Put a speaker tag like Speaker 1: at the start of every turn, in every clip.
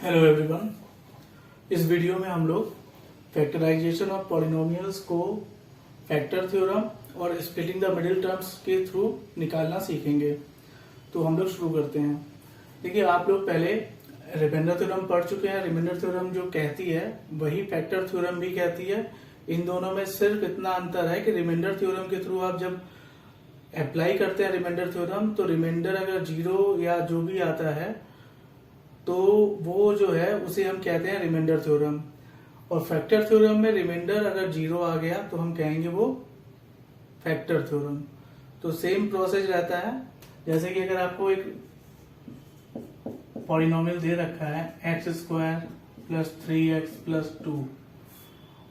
Speaker 1: Hello everyone. इस video में हम लोग फैक्टराइजेशन ऑफ पॉलिनोमियल्स को फैक्टर थ्योरम और स्प्लिटिंग द मिडिल टर्म्स के थ्रू निकालना सीखेंगे। तो हम लोग शुरू करते हैं। देखिए, आप लोग पहले रिमाइंडर थ्योरम पढ़ चुके हैं। रिमाइंडर थ्योरम जो कहती है वही फैक्टर थ्योरम भी कहती है। इन दोनों में सिर्फ इतना अंतर है कि रिमाइंडर थ्योरम के थ्रू आप जब अप्लाई करते हैं रिमाइंडर थ्योरम, तो रिमाइंडर अगर जीरो या जो भी आता है तो वो जो है उसे हम कहते हैं रिमाइंडर थ्योरम। और फैक्टर थ्योरम में रिमाइंडर अगर जीरो आ गया तो हम कहेंगे वो फैक्टर थ्योरम। तो सेम प्रोसेस रहता है। जैसे कि अगर आपको एक पॉलिनोमियल दे रखा है x² + 3x + 2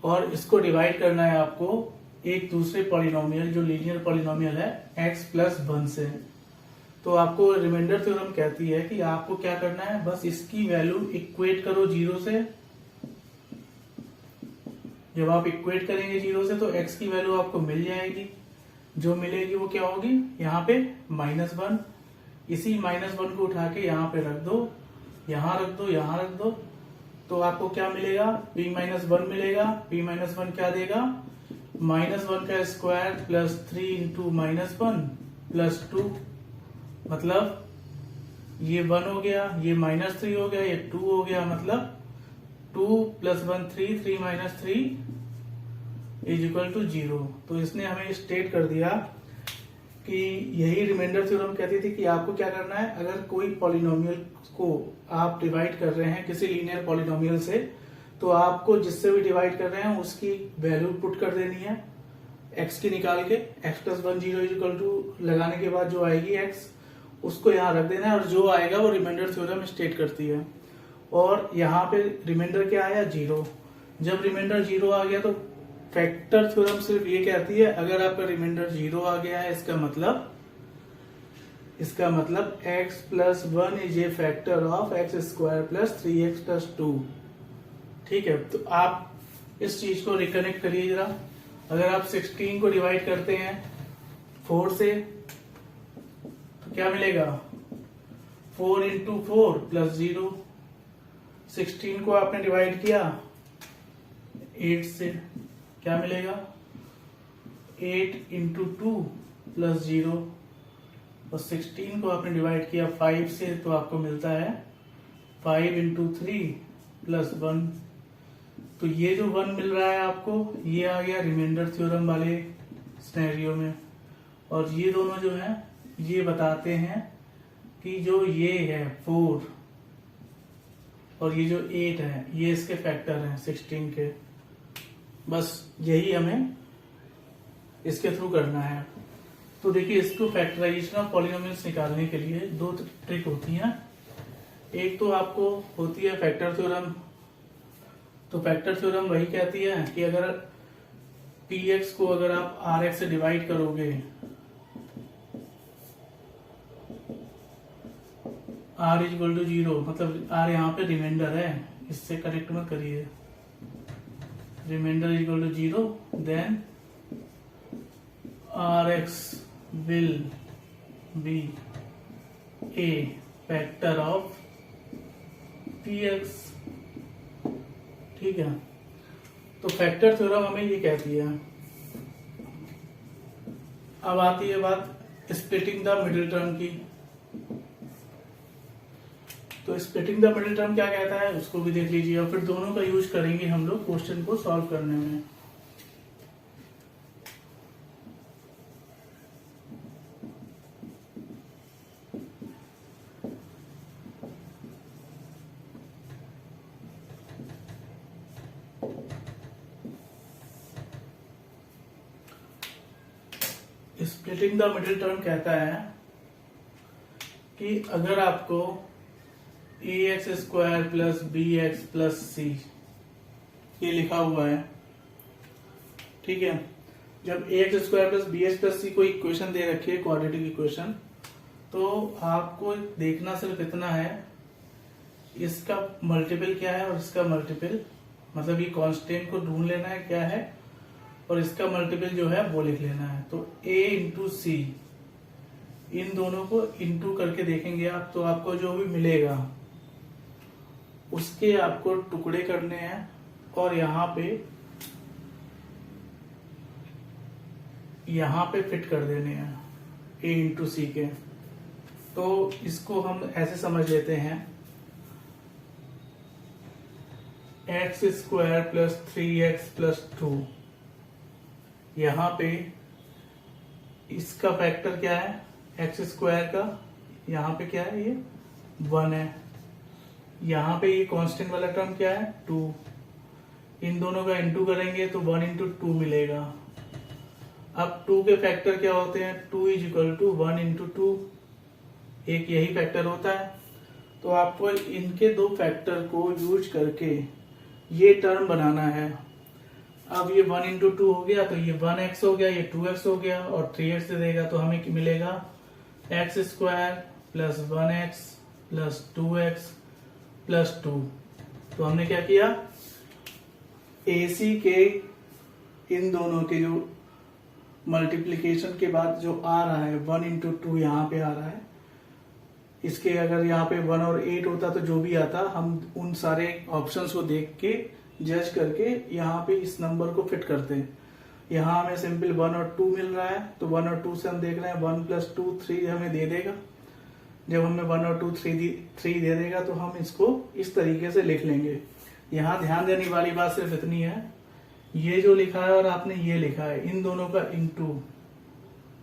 Speaker 1: और इसको डिवाइड करना है आपको एक दूसरे पॉलिनोमियल जो लीनियर पॉलिनोमियल है x + 1 से, तो आपको रिमाइंडर थ्योरम कहती है कि आपको क्या करना है, बस इसकी वैल्यू इक्वेट करो जीरो से। जब आप इक्वेट करेंगे जीरो से तो x की वैल्यू आपको मिल जाएगी। जो मिलेगी वो क्या होगी, यहाँ पे -1। इसी -1 को उठा के यहाँ पे रख दो, यहाँ रख दो, यहाँ रख दो, तो आपको क्या मिलेगा, p-1 मिलेगा। p-1 क्या देगा, -1 का स्क्वायर + 3 × -1 + 2, मतलब ये 1 हो गया, ये -3 हो गया, ये 2 हो गया, मतलब 2 + 1 3, 3 - 3 = 0। तो इसने हमें स्टेट कर दिया कि यही रिमाइंडर थ्योरम कहती थी कि आपको क्या करना है, अगर कोई पॉलिनोमियल को आप डिवाइड कर रहे हैं किसी लीनियर पॉलिनोमियल से, तो आपको जिससे भी डिवाइड कर रहे हैं उसकी वैल्यू पुट कर देनी है x की निकाल के। x + 1 0 लगाने के बाद जो आएगी x, उसको यहाँ रख देना है और जो आएगा वो रिमाइंडर थ्योरम स्टेट करती है। और यहाँ पे रिमाइंडर क्या आया, जीरो। जब रिमाइंडर जीरो आ गया तो फैक्टर थ्योरम सिर्फ ये कहती है अगर आपका रिमाइंडर जीरो आ गया है, इसका मतलब x + 1 is a factor of x² + 3x + 2। ठीक है, तो आप इस चीज को रिकनेक्ट करिए जरा। अगर आप 16 को डिवाइड करते हैं 4 से तो क्या मिलेगा, 4 × 4 + 0। 16 को आपने डिवाइड किया 8 से, क्या मिलेगा, 8 × 2 + 0। और 16 को आपने डिवाइड किया 5 से तो आपको मिलता है 5 × 3 + 1। तो ये जो 1 मिल रहा है आपको, ये आ गया रिमाइंडर थ्योरम वाले सिनेरियो में। और ये दोनों जो है ये बताते हैं कि जो ये है 4 और ये जो 8 है ये इसके फैक्टर हैं 16 के। बस यही हमें इसके थ्रू करना है। तो देखिए, इसको फैक्टराइजेशन ऑफ पॉलिनोमियल्स निकालने के लिए दो ट्रिक होती हैं। एक तो आपको होती है फैक्टर थ्योरम। तो फैक्टर थ्योरम वही कहती है कि अगर px को अगर आप rx से डिवाइड करोगे, r = 0, मतलब r यहाँ पे रिमाइंडर है, इससे कनेक्ट मत करिए। Reminder = 0, then rx will be a factor of px। ठीक है, तो फैक्टर थ्योरम हमें ये कहती है। अब आती है बात स्प्लिटिंग द मिडिल टर्म की। तो स्प्लिटिंग द मिडिल टर्म क्या कहता है उसको भी देख लीजिए, और फिर दोनों का यूज करेंगे हम लोग क्वेश्चन को सॉल्व करने में। स्प्लिटिंग द मिडिल टर्म कहता है कि अगर आपको ax² + bx + c ये लिखा हुआ है, ठीक है, जब ax² + bx + c कोई इक्वेशन दे रखी है, क्वाड्रेटिक इक्वेशन, तो आपको देखना सिर्फ इतना है, इसका मल्टीपल क्या है और इसका मल्टीपल, मतलब ये कांस्टेंट को ढूंढ लेना है क्या है, और इसका मल्टीपल जो है वो लिख लेना है। तो a × c, इन दोनों को इंटू करके देखेंगे आप, तो आपको जो भी मिलेगा उसके आपको टुकड़े करने हैं और यहाँ पे फिट कर देने हैं a इंटू सी के। तो इसको हम ऐसे समझ लेते हैं, x square plus 3x plus 2, यहाँ पे इसका फैक्टर क्या है एक्स स्क्वायर का, यहाँ पे क्या है ये 1 है, यहाँ पे ये कांस्टेंट वाला टर्म क्या है 2, इन दोनों का इंटू करेंगे तो 1 इंटू 2 मिलेगा। अब 2 के फैक्टर क्या होते हैं, 2 इज इक्वल टू 1 इंटू 2, एक यही फैक्टर होता है। तो आपको इनके दो फैक्टर को यूज करके ये टर्म बनाना है। अब ये 1 इंटू 2 हो गया तो ये 1x हो गया, ये 2x हो गया और 3x दे देगा तो हमें मिलेगा x square plus 1x plus 2x plus 2। तो हमने क्या किया, AC के इन दोनों के जो मल्टीप्लिकेशन के बाद जो आ रहा है 1 इंटू 2 यहाँ पे आ रहा है, इसके अगर यहाँ पे 1 और 8 होता तो जो भी आता हम उन सारे ऑप्शंस को देख के जज करके यहाँ पे इस नंबर को फिट करते हैं। यहाँ हमें सिंपल 1 और 2 मिल रहा है तो 1 और 2 से हम देख रहे हैं 1 प्लस 2 3 हमें दे देगा। जब हमें 1 और 2 3 दे देगा तो हम इसको इस तरीके से लिख लेंगे। यहाँ ध्यान देने वाली बात सिर्फ इतनी है, ये जो लिखा है और आपने ये लिखा है, इन दोनों का इंटू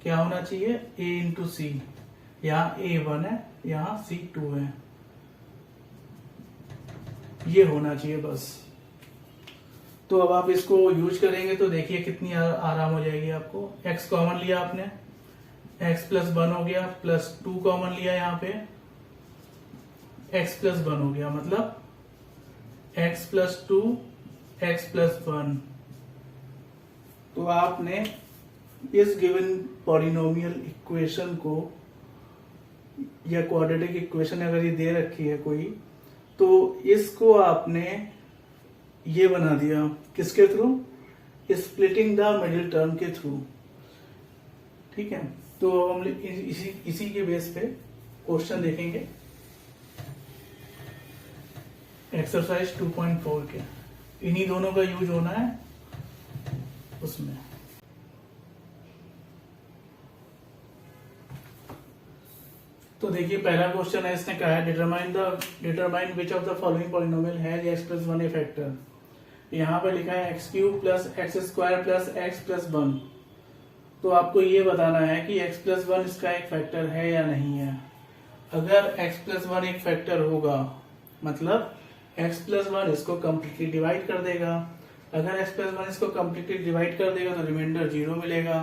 Speaker 1: क्या होना चाहिए a इंटू सी। यहाँ a 1 है, यहाँ c 2 है, ये होना चाहिए बस। तो अब आप इसको यूज करेंगे तो देखिए कितनी आराम हो जाएगी आपको। x कॉमन लिया आपने, x प्लस 1 हो गया, प्लस 2 कॉमन लिया, यहाँ पे x प्लस 1 हो गया, मतलब x प्लस 2 x प्लस 1। तो आपने इस गिवन पॉलिनोमियल इक्वेशन को या क्वाड्रेटिक इक्वेशन अगर ये दे रखी है कोई, तो इसको आपने ये बना दिया किसके through, splitting the middle term के थ्रू। ठीक है, तो हम इसी के बेस पे क्वेश्चन देखेंगे एक्सरसाइज 2.4 के। इन्हीं दोनों का यूज होना है उसमें। तो देखिए पहला क्वेश्चन है, इसने कहा है determine which of the following polynomial has x plus 1 A factor. यहाँ पे लिखा है x cube plus x square plus x plus 1। तो आपको ये बताना है कि x प्लस 1 इसका एक फैक्टर है या नहीं है। अगर x प्लस 1 एक फैक्टर होगा मतलब x प्लस 1 इसको कम्प्लीटली डिवाइड कर देगा। अगर x प्लस 1 इसको कम्प्लीटली डिवाइड कर देगा तो रिमाइंडर 0 मिलेगा।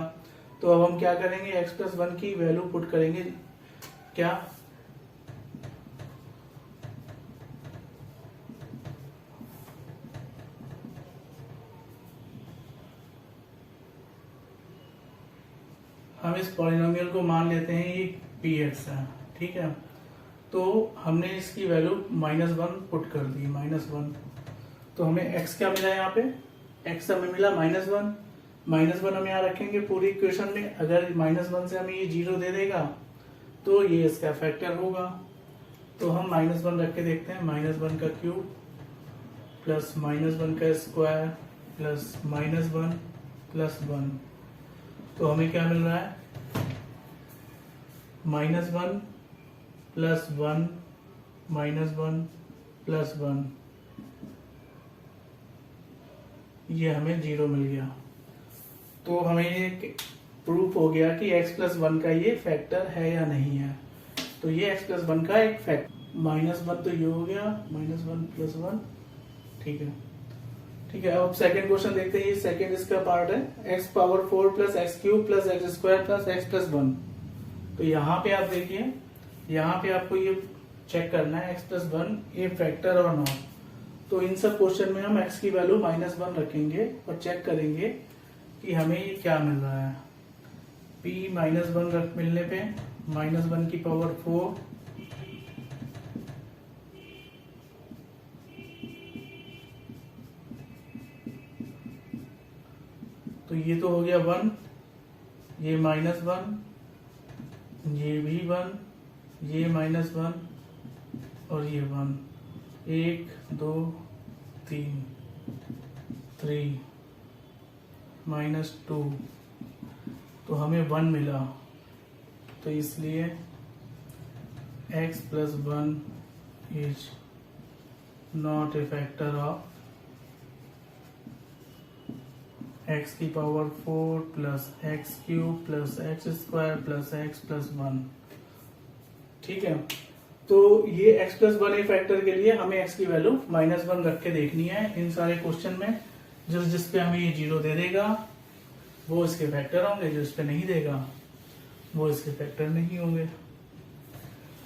Speaker 1: तो अब हम क्या करेंगे, x प्लस 1 की वैल्यू पुट करेंगे क्या, हम इस पॉलिनोमियल को मान लेते हैं ये px है। ठीक है, तो हमने इसकी वैल्यू -1 पुट कर दी, -1। तो हमें x क्या मिला, यहाँ पे x हमें मिला -1। -1 हम यहाँ रखेंगे पूरी इक्वेशन में। अगर -1 से हमें ये 0 दे देगा तो ये इसका फैक्टर होगा। तो हम -1 रख के देखते हैं, -1 का क्यूब प्लस -1 का स्क्वायर प्लस -1 प्लस 1। तो हमें क्या मिल रहा है, -1 प्लस 1 -1 प्लस 1, ये हमें 0 मिल गया। तो हमें ये प्रूफ हो गया कि x प्लस 1 का ये फैक्टर है या नहीं है। तो ये x प्लस 1 का एक फैक्टर, -1 तो ये हो गया, -1 प्लस 1। ठीक है, ठीक है। अब सेकंड क्वेश्चन देखते हैं। ये सेकंड इसका पार्ट है, x power 4 plus x cube plus x square plus x plus 1। तो यहाँ पे आप देखिए, यहाँ पे आपको ये चेक करना है x प्लस 1 ये फैक्टर और नॉट। तो इन सब क्वेश्चन में हम x की वैल्यू -1 रखेंगे और चेक करेंगे कि हमें ये क्या मिल रहा है। p -1 मिलने पे -1 की पावर 4 तो ये तो हो गया 1, ये -1, ये भी 1, ये -1 और ये 1। 1 2 3 3 -2, तो हमें 1 मिला, तो इसलिए x + 1 is not a factor of x⁴ + x³ + x² + x + 1। ठीक है, तो ये x + 1 ए फैक्टर के लिए हमें x की वैल्यू -1 रख के देखनी है इन सारे क्वेश्चन में। जिस पे हमें ये 0 दे देगा वो इसके फैक्टर होंगे, जो इस पे नहीं देगा वो इसके फैक्टर नहीं होंगे।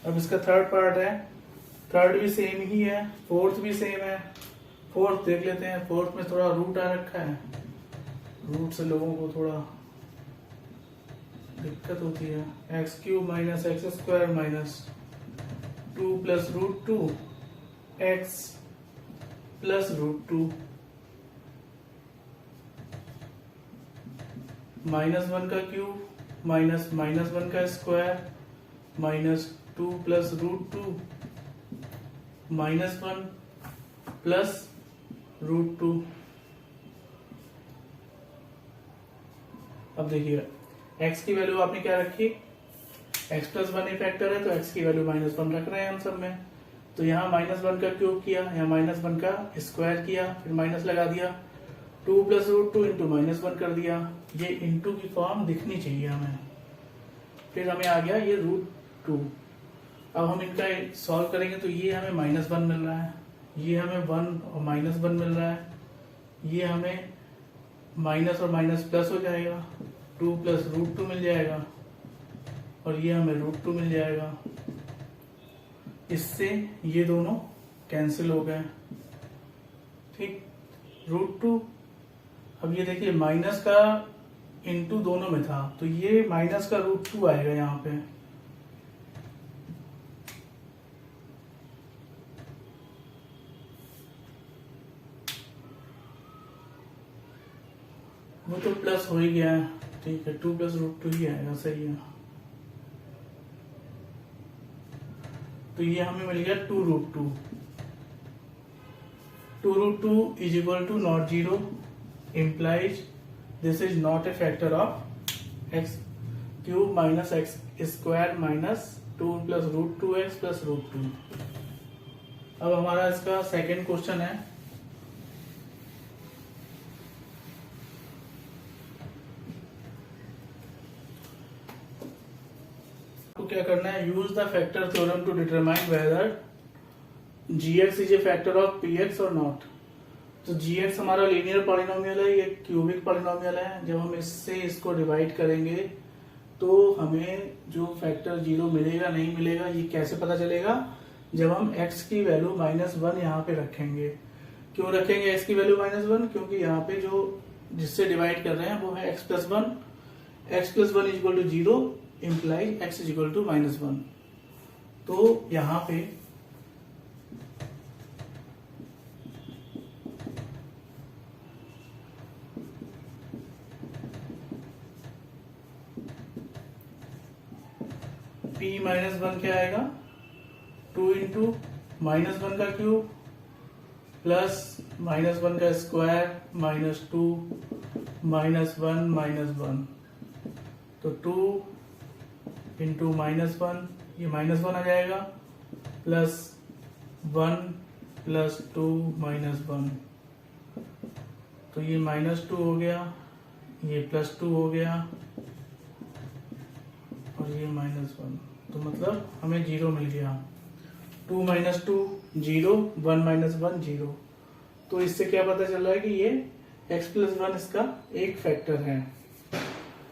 Speaker 1: अब इसका थर्ड पार्ट है, थर्ड भी सेम ही है, फोर्थ भी सेम है। फोर्थ देख लेते हैं। फोर्थ में थोड़ा रूट आ रखा है, रूट से लोगों को थोड़ा दिक्कत होती है। x³ - x² - 2 + √2 x + √2 -1 का क्यूब -1 का स्क्वायर -2 + √2 -1 + √2। अब देखिए x की वैल्यू आपने क्या रखी, x + 1 ए फैक्टर है तो x की वैल्यू -1 रख रहे हैं हम सब में। तो यहाँ -1 का क्यूब किया, यहाँ -1 का स्क्वायर किया, फिर माइनस लगा दिया, 2 + √2 इंटू -1 कर दिया। ये इंटू की फॉर्म दिखनी चाहिए हमें। फिर हमें आ गया ये √2। अब हम इनका सॉल्व करेंगे तो ये हमें -1 मिल रहा है, ये हमें 1 और -1 मिल रहा है, ये हमें माइनस और माइनस प्लस हो जाएगा, 2 + √2 मिल जाएगा और ये हमें √2 मिल जाएगा। इससे ये दोनों कैंसिल हो गए। ठीक, √2। अब ये देखिए माइनस का इंटू दोनों में था तो ये माइनस का √2 आएगा यहाँ पे। वो तो प्लस हो ही गया है, ठीक है, 2 + √2 ही आएगा, सही है। तो ये हमें मिल गया 2√2। 2√2 = not 0 implies this is not a factor of x³ - x² - 2 + √2x + √2। अब हमारा इसका सेकेंड क्वेश्चन है। तो क्या करना है, use the factor theorem to determine whether gx is a factor of px और नॉट। तो gx हमारा लीनियर पॉलिनोमियल है, ये क्यूबिक पॉलिनोमियल है। जब हम इससे इसको डिवाइड करेंगे तो हमें जो फैक्टर 0 मिलेगा नहीं मिलेगा ये कैसे पता चलेगा, जब हम x की वैल्यू -1 यहाँ पे रखेंगे। क्यों रखेंगे x की वैल्यू -1, क्योंकि यहाँ पे जो जिससे डिवाइड कर रहे हैं वो है x + 1। x + 1 = 0 implies x = -1। तो यहाँ पे p - 1 क्या आएगा, 2 इंटू -1 का क्यूब प्लस -1 का स्क्वायर -2 -1 -1। तो 2 इंटू -1, ये -1 आ जाएगा, प्लस 1 + 2 -1। तो ये -2 हो गया, ये +2 हो गया और ये -1। तो मतलब हमें 0 मिल गया। 2 - 2 0, 1 - 1 0। तो इससे क्या पता चल रहा है कि ये x + 1 इसका एक फैक्टर है।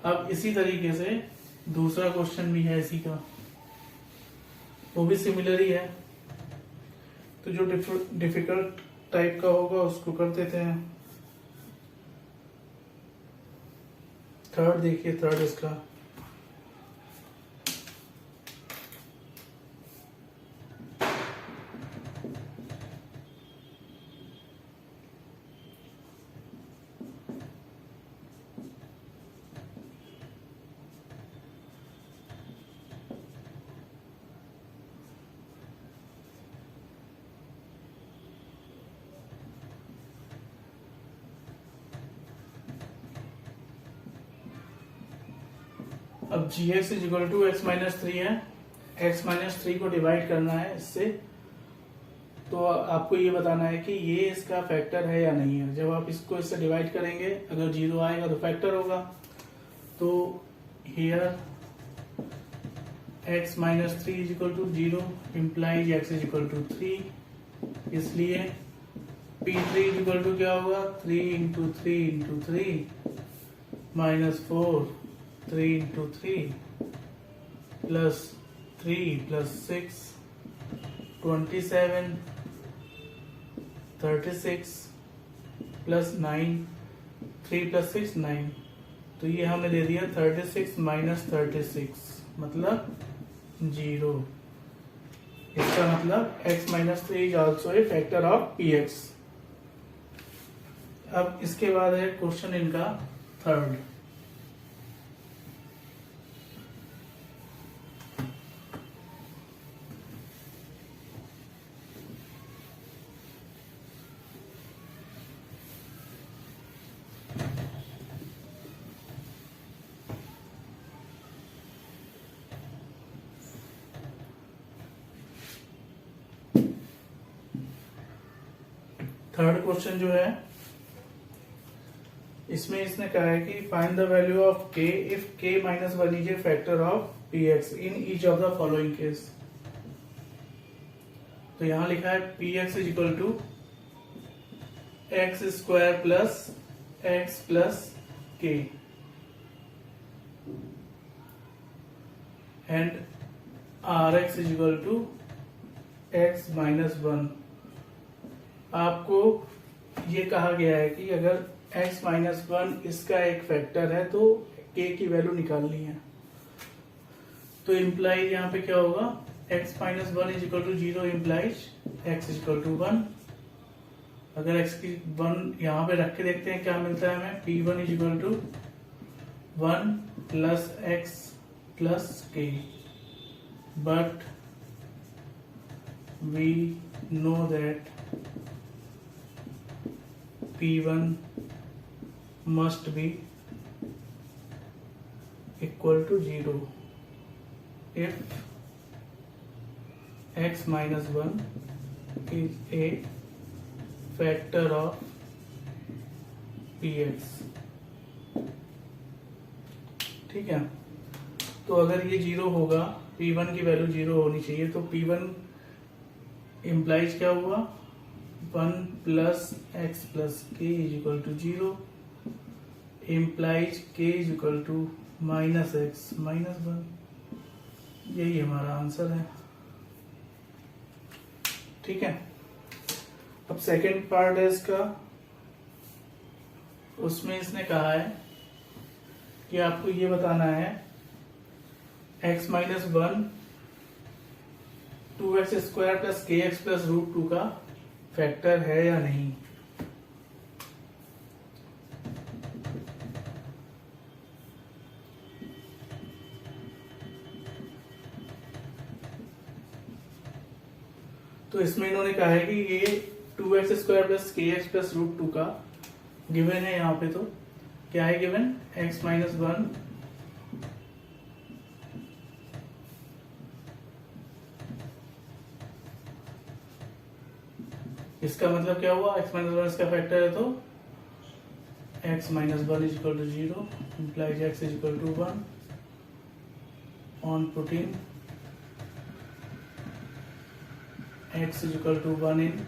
Speaker 1: अब इसी तरीके से दूसरा क्वेश्चन भी है इसी का, वो भी सिमिलर ही है। तो जो डिफिकल्ट टाइप का होगा उसको कर देते हैं। थर्ड देखिए, थर्ड इसका अब g x is equal to x minus three है, एक्स माइनस थ्री को डिवाइड करना है इससे, तो आपको ये बताना है कि ये इसका फैक्टर है या नहीं है। जब आप इसको इससे डिवाइड करेंगे, अगर जीरो आएगा तो फैक्टर होगा। तो here x minus three is equal to zero implies x is equal to three, इसलिए p3 इज इक्वल टू क्या होगा, 3 into three into three minus 4, 3 into three plus 3 plus 6 27, 36 plus 9, 3 plus 6 9, तो ये हमें दे दिया 36 माइनस 36 मतलब 0। इसका मतलब x minus three is also a factor of P x. अब इसके बाद है क्वेश्चन इनका थर्ड। थर्ड क्वेश्चन जो है, इसमें इसने कहा है कि find the value of k if k minus one is a factor of px in each of the following case. तो यहां लिखा है px is equal to x square plus x plus k and r x is equal to x minus one. आपको ये कहा गया है कि अगर x माइनस वन इसका एक फैक्टर है तो k की वैल्यू निकालनी है। तो इम्प्लाइज यहाँ पे क्या होगा, x minus one is equal to zero implies x is equal to one. अगर x की वन यहाँ पे रख के देखते हैं क्या मिलता है हमें, p1 is equal to one plus x plus k, but we know that p1 must be equal to 0 if x minus 1 is a factor of px। ठीक है, तो अगर ये 0 होगा, p1 की वैल्यू 0 होनी चाहिए, तो p1 इम्प्लाइज क्या हुआ, 1 plus x plus k is equal to 0 implies k is equal to minus x minus one. यही हमारा आंसर है। ठीक है, अब सेकेंड पार्ट है इसका, उसमें इसने कहा है कि आपको ये बताना है x minus one 2x square plus के एक्स प्लस रूट टू का फैक्टर है या नहीं। तो इसमें इन्होंने कहा है कि ये 2x स्क्वायर प्लस के एक्स प्लस रूट टू का गिवन है। यहाँ पे तो क्या है गिवन, x माइनस वन इसका मतलब क्या हुआ, x माइनस वन इसका फैक्टर है, तो x minus one is equal to zero implies x is equal to one on putting x is equal to one in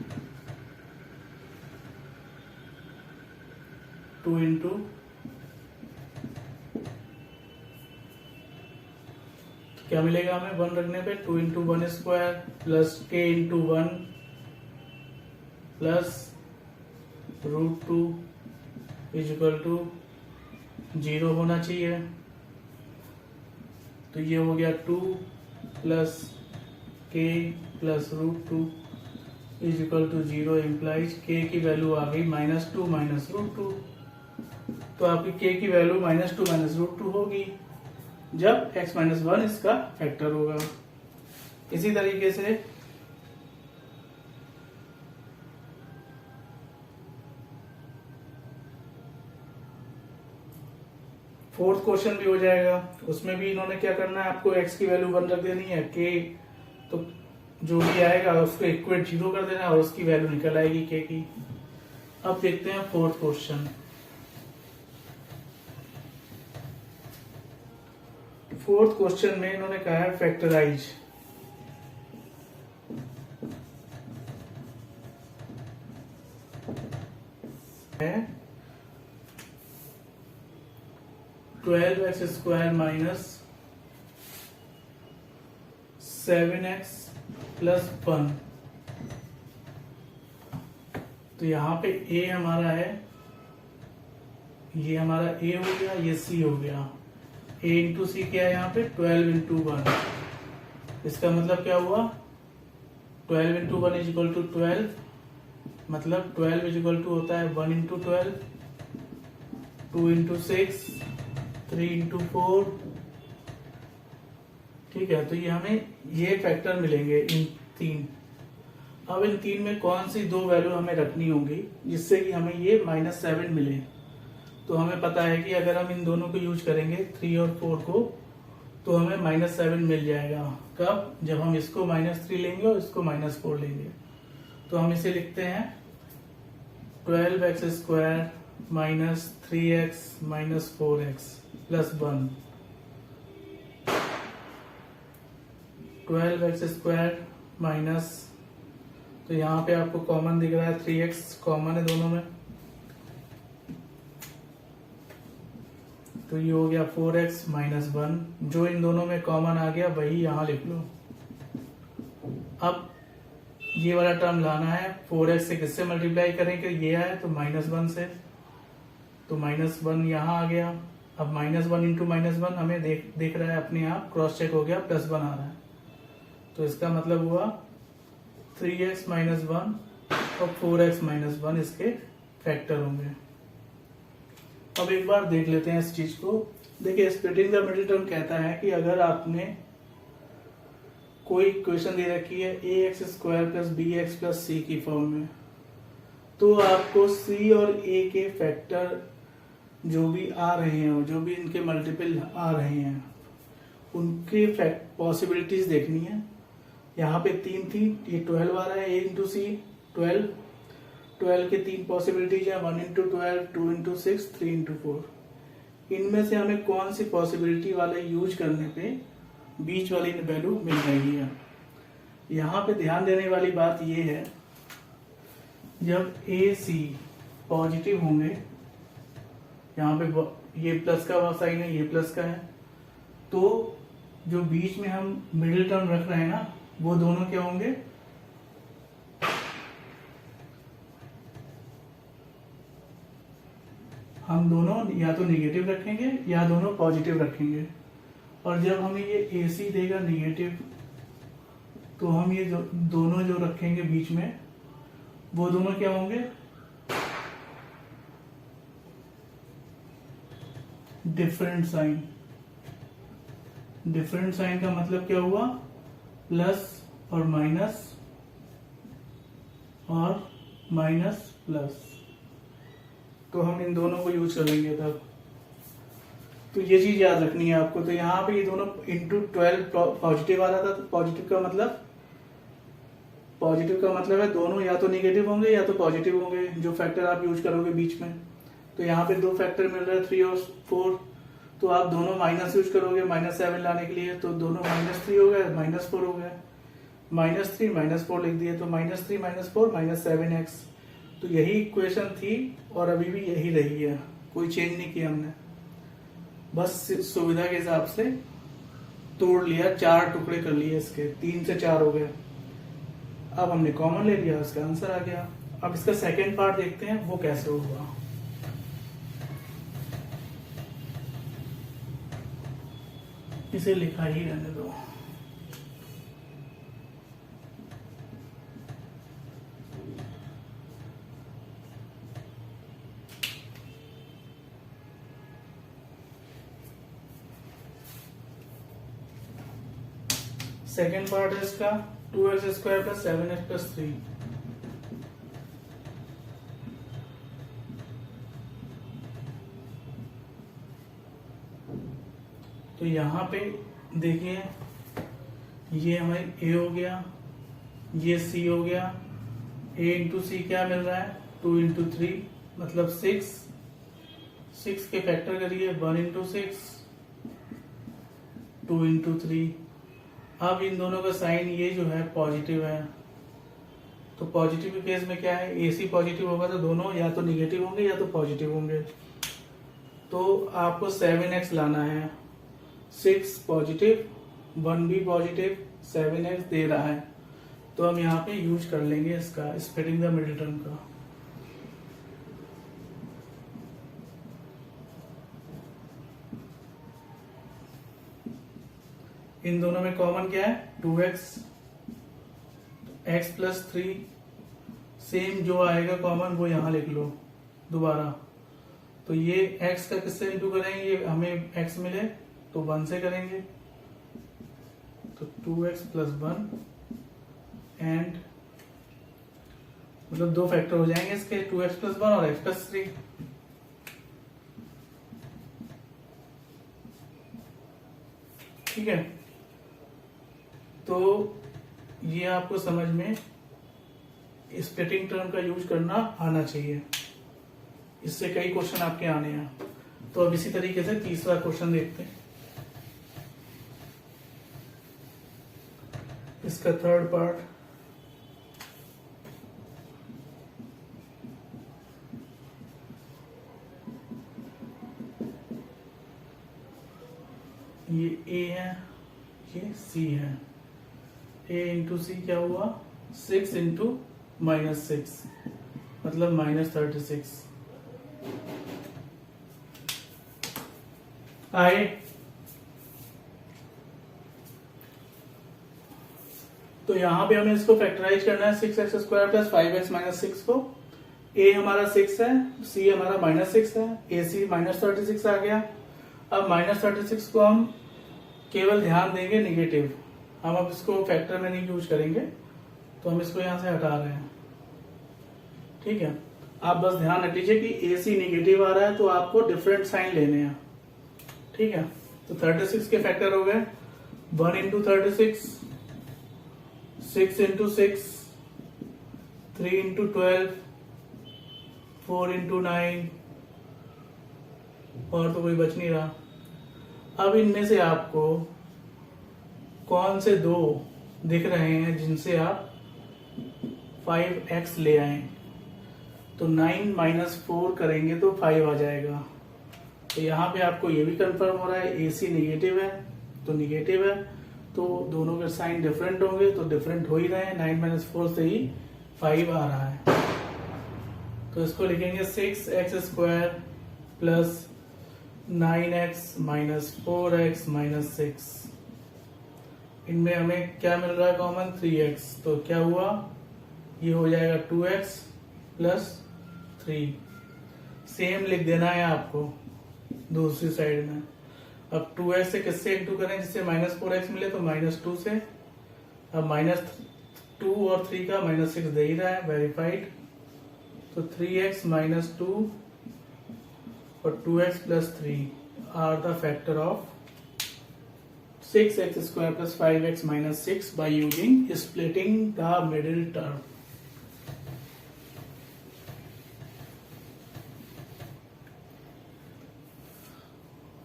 Speaker 1: 2 into क्या मिलेगा हमें, 1 रखने पे 2 into one square plus k into one plus root two is equal to 0 होना चाहिए। तो ये हो गया 2 plus k plus root two is equal to 0 implies k की वैल्यू आ गई -2 माइनस रूट टू। तो आपकी k की वैल्यू -2 माइनस रूट टू होगी जब x माइनस वन इसका फैक्टर होगा। इसी तरीके से फोर्थ क्वेश्चन भी हो जाएगा। उसमें भी इन्होंने क्या करना है, आपको x की वैल्यू 1 रख देनी है, k तो जो भी आएगा उसको इक्वेट 0 कर देना है और उसकी वैल्यू निकल आएगी k की। अब देखते हैं फोर्थ क्वेश्चन। फोर्थ क्वेश्चन में इन्होंने कहा है फैक्टराइज। है 12x square minus 7x plus 1। तो यहाँ पे a हमारा है, ये हमारा a हो गया, ये c हो गया। a इंटू सी क्या है यहाँ पे 12 इंटू 1। इसका मतलब क्या हुआ, 12 इंटू 1 इज इक्वल टू 12, मतलब 12 इज इक्वल टू होता है 1 इंटू 12, 2 इंटू 6, 3 इंटू 4। ठीक है, तो ये हमें ये फैक्टर मिलेंगे इन तीन। अब इन तीन में कौन सी दो वैल्यू हमें रखनी होंगी जिससे कि हमें ये -7 मिले। तो हमें पता है कि अगर हम इन दोनों को यूज करेंगे 3 और 4 को, तो हमें -7 मिल जाएगा। कब, जब हम इसको -3 लेंगे और इसको -4 लेंगे। तो हम इसे लिखते हैं 12x square minus 3x minus 4x plus 1। 12x square minus, तो यहाँ पे आपको कॉमन दिख रहा है 3x कॉमन है दोनों में, तो ये हो गया 4x माइनस 1। जो इन दोनों में कॉमन आ गया वही यहाँ लिख लो। अब ये वाला टर्म लाना है, 4x से किससे मल्टीप्लाई करेंगे, ये आया तो -1 से, तो -1 यहाँ आ गया। अब -1 इंटू -1 हमें देख रहा है अपने आप, क्रॉस चेक हो गया, +1 आ रहा है। तो इसका मतलब हुआ 3x माइनस 1 और 4x माइनस 1 इसके फैक्टर होंगे। अब एक बार देख लेते हैं इस चीज को। देखिए, स्प्लिटिंग द मिडिल टर्म कहता है कि अगर आपने कोई इक्वेशन दे रखी है ax square plus bx plus c की फॉर्म में, तो आपको c और a के फैक्टर जो भी आ रहे हैं, जो भी इनके मल्टीपल आ रहे हैं, उनके पॉसिबिलिटीज देखनी है। यहाँ पे 3 थी, ये 12 आ रहा है, a इंटू सी 12 के 3 पॉसिबिलिटीज है, 1 इंटू 12, 2 इंटू 6, 3 इंटू 4। इनमें से हमें कौन सी पॉसिबिलिटी वाले यूज करने पे बीच वाली वैल्यू मिल रही है। यहाँ पे ध्यान देने वाली बात ये है, जब ए सी पॉजिटिव होंगे, यहाँ पे ये प्लस का साइन है, ये प्लस का है, तो जो बीच में हम मिडिल टर्म रख रहे हैं ना, वो दोनों क्या होंगे, हम दोनों या तो निगेटिव रखेंगे या दोनों पॉजिटिव रखेंगे। और जब हमें ये AC देगा निगेटिव, तो हम ये दोनों जो रखेंगे बीच में, वो दोनों क्या होंगे, डिफरेंट साइन। डिफरेंट साइन का मतलब क्या हुआ, प्लस और माइनस और माइनस प्लस। तो हम इन दोनों को यूज करेंगे तब। तो ये चीज याद रखनी है आपको। तो यहाँ पे ये दोनों इंटू 12 पॉजिटिव आ रहा था, तो पॉजिटिव का मतलब है दोनों या तो निगेटिव होंगे या तो पॉजिटिव होंगे, जो फैक्टर आप यूज करोगे बीच में। तो यहाँ पे दो फैक्टर मिल रहे हैं 3 और 4, तो आप दोनों माइनस यूज करोगे -7 लाने के लिए, तो दोनों -3 हो गए, -4 हो गए, -3 -4 लिख दिए, तो -3 -4 -7x। तो यही इक्वेशन थी और अभी भी यही रही है, कोई चेंज नहीं किया हमने, बस सुविधा के हिसाब से तोड़ लिया, 4 टुकड़े कर लिए इसके, 3 से 4 हो गए। अब हमने कॉमन ले लिया, इसका आंसर आ गया। अब इसका सेकंड पार्ट देखते हैं वो कैसे होगा। इसे लिखा ही रहने दो। सेकेंड पार्ट है इसका 2x square plus 7x plus 3। तो यहाँ पे देखिए ये हमें ए हो गया, ये सी हो गया। ए इंटू सी क्या मिल रहा है, 2 इंटू 3 मतलब 6। 6 के फैक्टर करिए, 1 इंटू 6, 2 इंटू 3। अब इन दोनों का साइन ये जो है पॉजिटिव है, तो पॉजिटिव के केस में क्या है, ए सी पॉजिटिव होगा तो दोनों या तो निगेटिव होंगे या तो पॉजिटिव होंगे। तो आपको 7x लाना है। 6 पॉजिटिव, 1 भी पॉजिटिव, 7x दे रहा है। तो हम यहाँ पे यूज कर लेंगे इसका स्प्लिटिंग द मिडिल टर्म का। इन दोनों में कॉमन क्या है, 2x, x प्लस 3। सेम जो आएगा कॉमन वो यहां लिख लो दोबारा। तो ये x का किससे इंटू करेंगे, ये हमें x मिले तो 1 से करेंगे, तो 2x प्लस 1 एंड मतलब 2 फैक्टर हो जाएंगे इसके, 2x प्लस 1 और x प्लस 3। ठीक है, तो ये आपको समझ में स्प्लिटिंग टर्म का यूज करना आना चाहिए, इससे कई क्वेश्चन आपके आने हैं। तो अब इसी तरीके से तीसरा क्वेश्चन देखते हैं, इसका थर्ड पार्ट। ये ए है, ये सी है। ए इंटू सी क्या हुआ, 6 इंटू -6 मतलब -36 आए। तो यहां पे हमें इसको फैक्टराइज करना है, 6x² प्लस 5x माइनस 6 को। ए हमारा 6 है, सी हमारा -6 है, ए सी -36 आ गया। अब -36 को हम केवल ध्यान देंगे निगेटिव, हम अब इसको फैक्टर में नहीं यूज करेंगे, तो हम इसको यहां से हटा रहे हैं। ठीक है, आप बस ध्यान रख लीजिए कि ए सी निगेटिव आ रहा है तो आपको डिफरेंट साइन लेने हैं। ठीक है, तो 36 के फैक्टर हो गए, 1 इंटू 36, 6 इंटू 6, 3 इंटू 12, 4 इंटू 9, और तो कोई बच नहीं रहा। अब इनमें से आपको कौन से 2 दिख रहे हैं जिनसे आप 5x ले आए, तो 9 माइनस 4 करेंगे तो 5 आ जाएगा। तो यहाँ पे आपको ये भी कंफर्म हो रहा है ए सी निगेटिव है तो निगेटिव है, तो दोनों के साइन डिफरेंट होंगे, तो डिफरेंट हो ही रहे हैं। 9 माइनस 4 से ही 5 आ रहा है, तो इसको लिखेंगे 6x² plus 9x minus 4x minus 6। इनमें हमें क्या मिल रहा है कॉमन, 3x, तो क्या हुआ, ये हो जाएगा 2x प्लस 3। सेम लिख देना है आपको दूसरी साइड में। अब 2x से किससे इंटू करें, जिससे -4x मिले, तो -2 से। अब -2 और 3 का -6 दे ही रहा है, वेरीफाइड। तो 3x माइनस 2 और 2x plus 3 are the factor of 6x² plus 5x minus 6 by using splitting the middle term.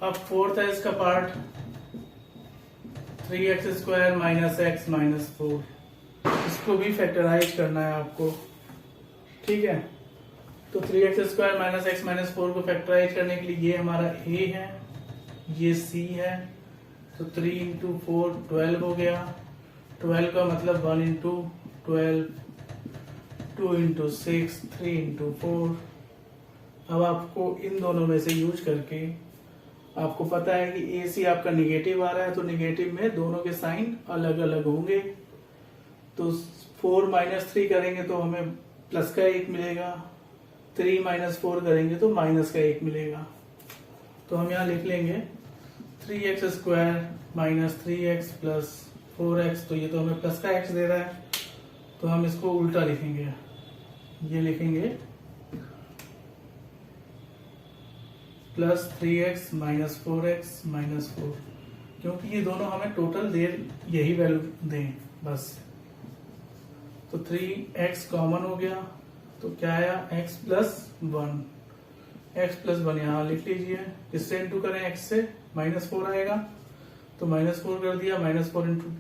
Speaker 1: अब फोर्थ है इसका part, 3x² minus x minus 4। इसको भी फैक्टराइज करना है आपको। ठीक है, तो 3x² minus x minus 4 को फैक्टराइज करने के लिए ये हमारा a है, ये c है, तो 3 इंटू 4 12 हो गया। 12 का मतलब 1 इंटू 12, 2 इंटू 6, 3 इंटू 4। अब आपको इन दोनों में से यूज करके आपको पता है कि ए सी आपका निगेटिव आ रहा है, तो निगेटिव में दोनों के साइन अलग अलग होंगे। तो 4 माइनस 3 करेंगे तो हमें प्लस का 1 मिलेगा, 3 माइनस 4 करेंगे तो माइनस का 1 मिलेगा। तो हम यहाँ लिख लेंगे 3x² minus 3x plus 4x, तो ये तो हमें प्लस का x दे रहा है, तो हम इसको उल्टा लिखेंगे, ये लिखेंगे plus 3x minus 4x minus 4। क्योंकि ये दोनों हमें टोटल दे यही वैल्यू दें बस। तो 3x कॉमन हो गया, तो क्या आया x प्लस 1। x प्लस 1 यहाँ लिख लीजिए, किससे इंटू करें x से, -4 आएगा तो -4 कर दिया, -4 इंटू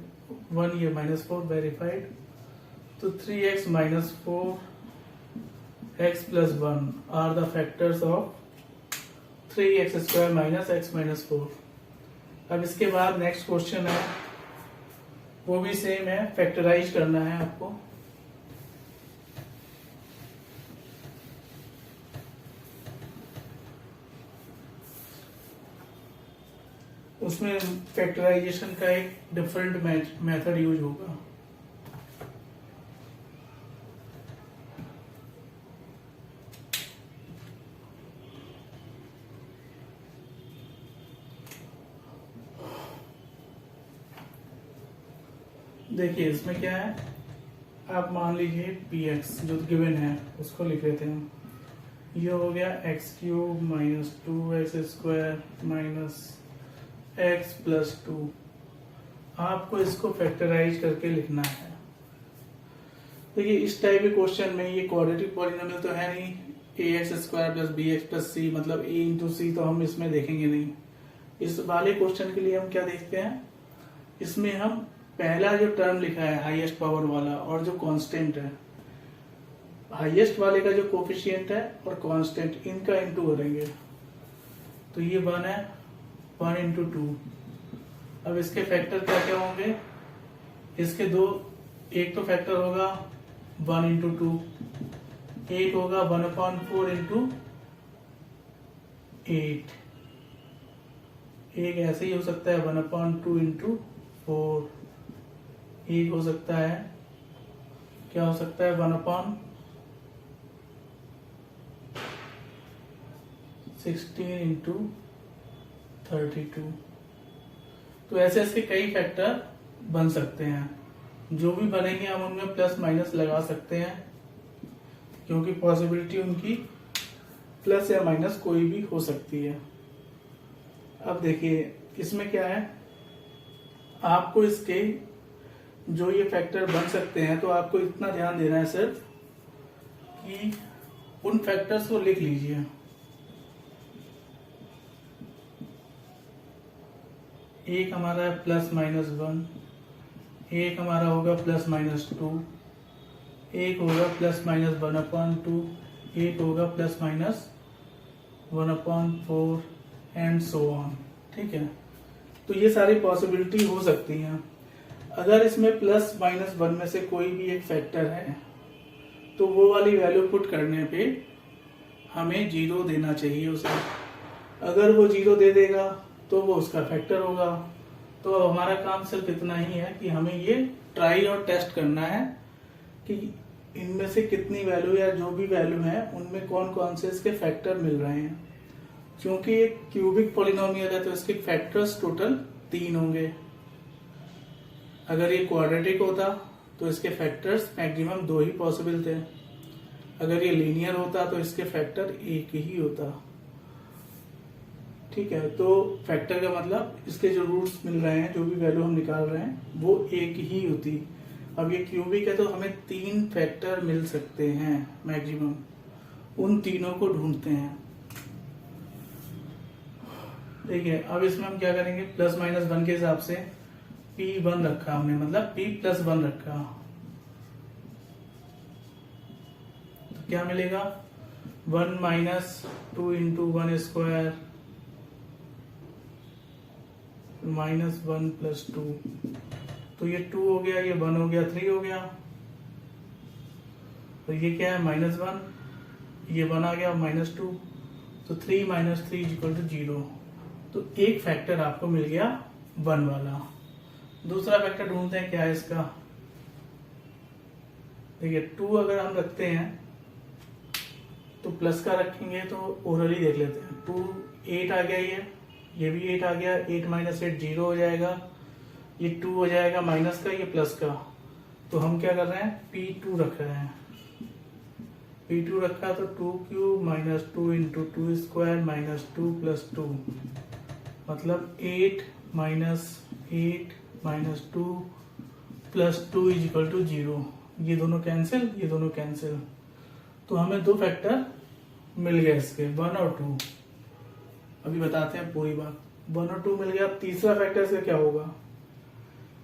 Speaker 1: 1 ये -4 वेरीफाइड। तो 3x minus 4 x plus 1 are the factors of 3x² minus x minus 4। अब इसके बाद नेक्स्ट क्वेश्चन है, वो भी सेम है, फैक्टराइज करना है आपको। उसमें फैक्टराइजेशन का एक डिफरेंट मेथड यूज होगा। देखिए इसमें क्या है, आप मान लीजिए px जो गिवन है उसको लिख लेते हैं। ये हो गया x³ minus 2x² minus x plus 2। आपको इसको फैक्टराइज करके लिखना है। देखिए इस टाइप के क्वेश्चन में ये क्वाड्रेटिक पॉलिनोमियल तो है नहीं, ax² plus bx plus c मतलब a इंटू सी तो हम इसमें देखेंगे नहीं। इस वाले क्वेश्चन के लिए हम क्या देखते हैं, इसमें हम पहला जो टर्म लिखा है हाईएस्ट पावर वाला और जो कांस्टेंट है, हाईएस्ट वाले का जो कोफिशिएंट है और कांस्टेंट, इनका इंटू करेंगे। तो ये 1 है, 1 इंटू 2। अब इसके फैक्टर क्या क्या होंगे, इसके दो, एक तो फैक्टर होगा 1 इंटू 2, एक होगा 1/4 इंटू 8, एक ऐसे ही हो सकता है 1/2 इंटू 4, एक हो सकता है, क्या हो सकता है 1/16 इंटू 32। तो ऐसे ऐसे कई फैक्टर बन सकते हैं। जो भी बनेंगे हम उनमें प्लस माइनस लगा सकते हैं, क्योंकि पॉसिबिलिटी उनकी प्लस या माइनस कोई भी हो सकती है। अब देखिए इसमें क्या है, आपको इसके जो ये फैक्टर बन सकते हैं तो आपको इतना ध्यान देना है सिर्फ कि उन फैक्टर्स को लिख लीजिए। एक हमारा है प्लस माइनस 1, एक हमारा होगा प्लस माइनस 2, एक होगा प्लस माइनस 1/2, एक होगा plus minus 1/4 and so on. ठीक है, तो ये सारी पॉसिबिलिटी हो सकती हैं। अगर इसमें प्लस माइनस 1 में से कोई भी एक फैक्टर है तो वो वाली वैल्यू पुट करने पे हमें 0 देना चाहिए उसे। अगर वो 0 दे देगा तो वो उसका फैक्टर होगा। तो अब हमारा काम सिर्फ इतना ही है कि हमें ये ट्राई और टेस्ट करना है कि इनमें से कितनी वैल्यू या जो भी वैल्यू है उनमें कौन कौन से इसके फैक्टर मिल रहे हैं। क्योंकि एक क्यूबिक पॉलिनोमियल है तो इसके फैक्टर्स टोटल 3 होंगे। अगर ये क्वाड्रेटिक होता तो इसके फैक्टर्स मैक्सिमम 2 ही पॉसिबल थे। अगर ये लीनियर होता तो इसके फैक्टर 1 ही होता। ठीक है, तो फैक्टर का मतलब इसके जो रूट्स मिल रहे हैं, जो भी वैल्यू हम निकाल रहे हैं वो 1 ही होती। अब ये क्यूबिक है तो हमें 3 फैक्टर मिल सकते हैं मैक्सिमम, उन तीनों को ढूंढते हैं। देखिए अब इसमें हम क्या करेंगे, प्लस माइनस 1 के हिसाब से P1 रखा हमने, मतलब P प्लस 1 रखा, तो क्या मिलेगा 1 minus 2 into 1 square minus 1 plus 2। तो ये 2 हो गया, ये 1 हो गया, 3 हो गया। तो ये क्या है -1, ये 1 आ गया, -2, तो 3 माइनस 3 इक्वल टू 0। तो एक फैक्टर आपको मिल गया 1 वाला। दूसरा फैक्टर ढूंढते हैं क्या है इसका। देखिए 2 अगर हम रखते हैं तो प्लस का रखेंगे तो ओरली देख लेते हैं। 2 8 आ गया, ये भी 8 आ गया, 8 माइनस 8 0 हो जाएगा, ये 2 हो जाएगा माइनस का, ये प्लस का। तो हम क्या कर रहे हैं, P2 रख रहे हैं। P2 रखा तो 2³ minus 2 into 2 square minus 2 plus 2 मतलब 8 -8 -2 +2 = 0। ये दोनों कैंसिल, ये दोनों कैंसिल, तो हमें दो फैक्टर मिल गए इसके, 1 और 2। अभी बताते हैं पूरी बात। 1 और 2 मिल गया। अब तीसरा फैक्टर इसका क्या होगा?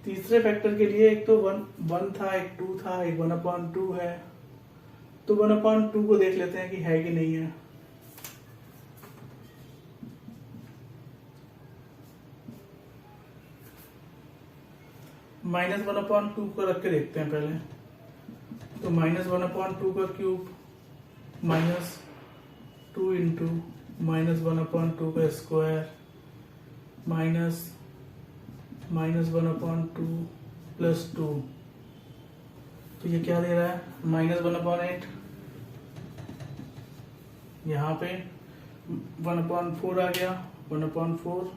Speaker 1: तीसरे फैक्टर के लिए एक तो 1 था, एक 2 था, एक 1/2 है। तो 1/2 को देख लेते हैं कि है कि नहीं है। -1/2 को रख के देखते हैं पहले। तो -1/2 का क्यूब -2 इंटू -1/2 का स्क्वायर -1/2 + 2। तो ये क्या दे रहा है? -1/8। यहाँ पे 1/4 आ गया, 1/4,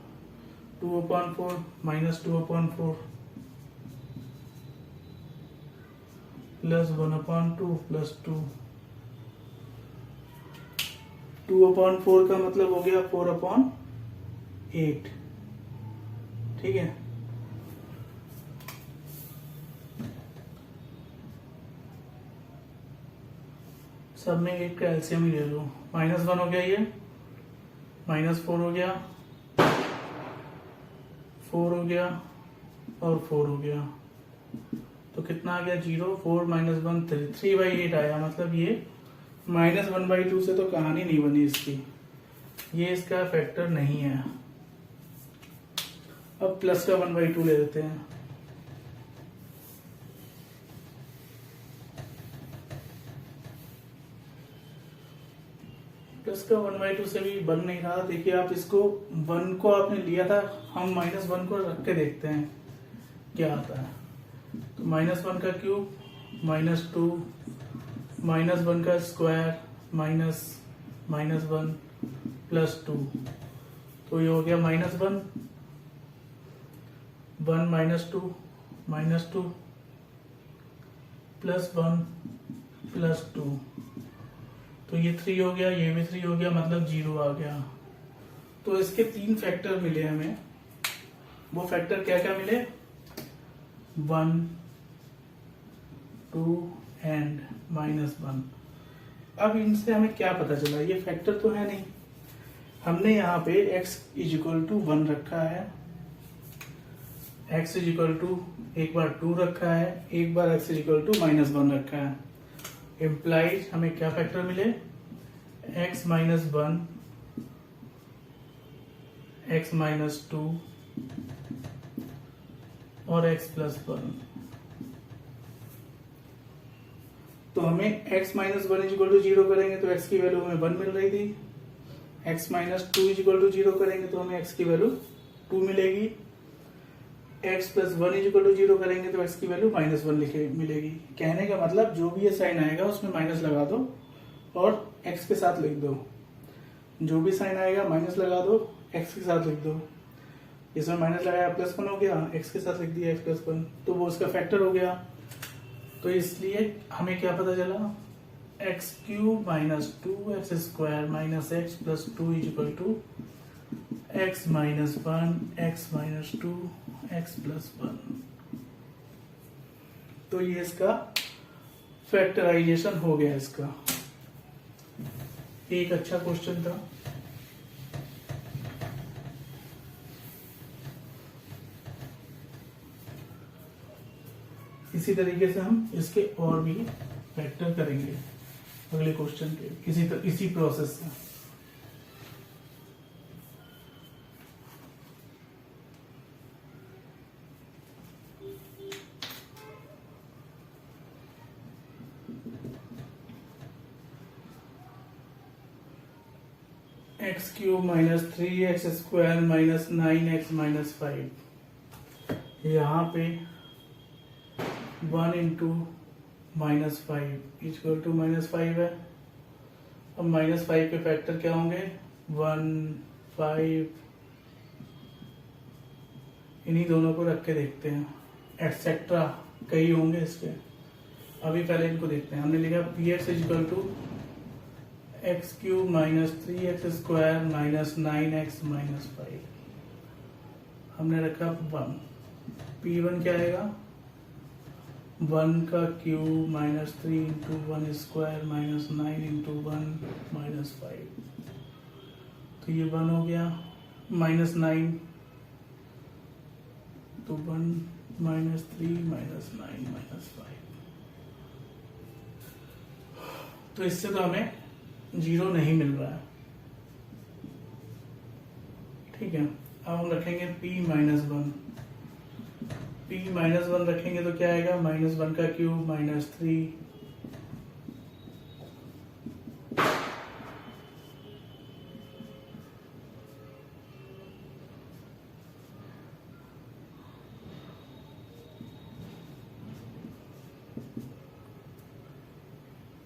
Speaker 1: 2/4 -2/4 +1/2 + 2। 2/4 का मतलब हो गया 4/8। ठीक है। सब में एक का एलसीएम ही ले लो। -1 हो गया, ये -4 हो गया, 4 हो गया और 4 हो गया। तो कितना आ गया? 0। 4 - 1 3, 3/8 आया। मतलब ये -1/2 से तो कहानी नहीं बनी इसकी, ये इसका फैक्टर नहीं है। अब प्लस का 1/2 ले लेते हैं। प्लस का 1/2 से भी बन नहीं रहा। देखिए आप इसको 1 को आपने लिया था, हम -1 को रख के देखते हैं क्या आता है। तो -1 का क्यूब -2 -1 का स्क्वायर -1 + 2। तो ये हो गया -1 1 -2 -2 +1 + 2। तो ये 3 हो गया, ये भी 3 हो गया, मतलब 0 आ गया। तो इसके 3 फैक्टर मिले हमें। वो फैक्टर क्या क्या मिले? 1 2 एंड -1। अब इनसे हमें क्या पता चला? ये फैक्टर तो है नहीं। हमने यहाँ पे x = 1 रखा है, x = एक बार 2 रखा है, एक बार x = -1 रखा है। इम्प्लाइज हमें क्या फैक्टर मिले? x - 1 x - 2 और x + 1। तो हमें x - 1 = 0 करेंगे तो x की वैल्यू हमें 1 मिल रही थी। x - 2 = 0 करेंगे तो हमें x की वैल्यू 2 मिलेगी। x + 1 = 0 करेंगे तो x की वैल्यू -1 मिलेगी। कहने का मतलब जो भी ये साइन आएगा उसमें माइनस लगा दो और x के साथ लिख दो। जो भी साइन आएगा माइनस लगा दो, x के साथ लिख दो। इसमें माइनस लगाया +1 हो गया, x के साथ लिख दिया x + 1, तो वो उसका फैक्टर हो गया। तो इसलिए हमें क्या पता चला? x³ - 2x² - x + 2 = x - 1 x - 2 x + 1। तो ये इसका फैक्टराइजेशन हो गया। इसका एक अच्छा क्वेश्चन था। इसी तरीके से हम इसके और भी फैक्टर करेंगे अगले क्वेश्चन के इसी प्रोसेस से। x³ - 3x² - 9x - 5। यहाँ पे 1 × -5 = -5 है। अब -5 के फैक्टर क्या होंगे? 1 5। इन्हीं दोनों को रख के देखते हैं, एटसेट्रा कई होंगे इसके। अभी पहले इनको देखते हैं। हमने लिखा px = x³ - 3x² - 9x - 5। हमने रखा 1, P1 क्या आएगा 1 का cube minus 3 into 1 square minus 9 into 1 minus 5, तो ये 1 हो गया, माइनस 9 तो 1 माइनस 3 माइनस 9 माइनस 5, तो इससे तो हमें 0 नहीं मिल रहा है। ठीक है, अब हम रखेंगे P माइनस 1, P माइनस 1 रखेंगे तो क्या आएगा माइनस 1 का क्यूब माइनस 3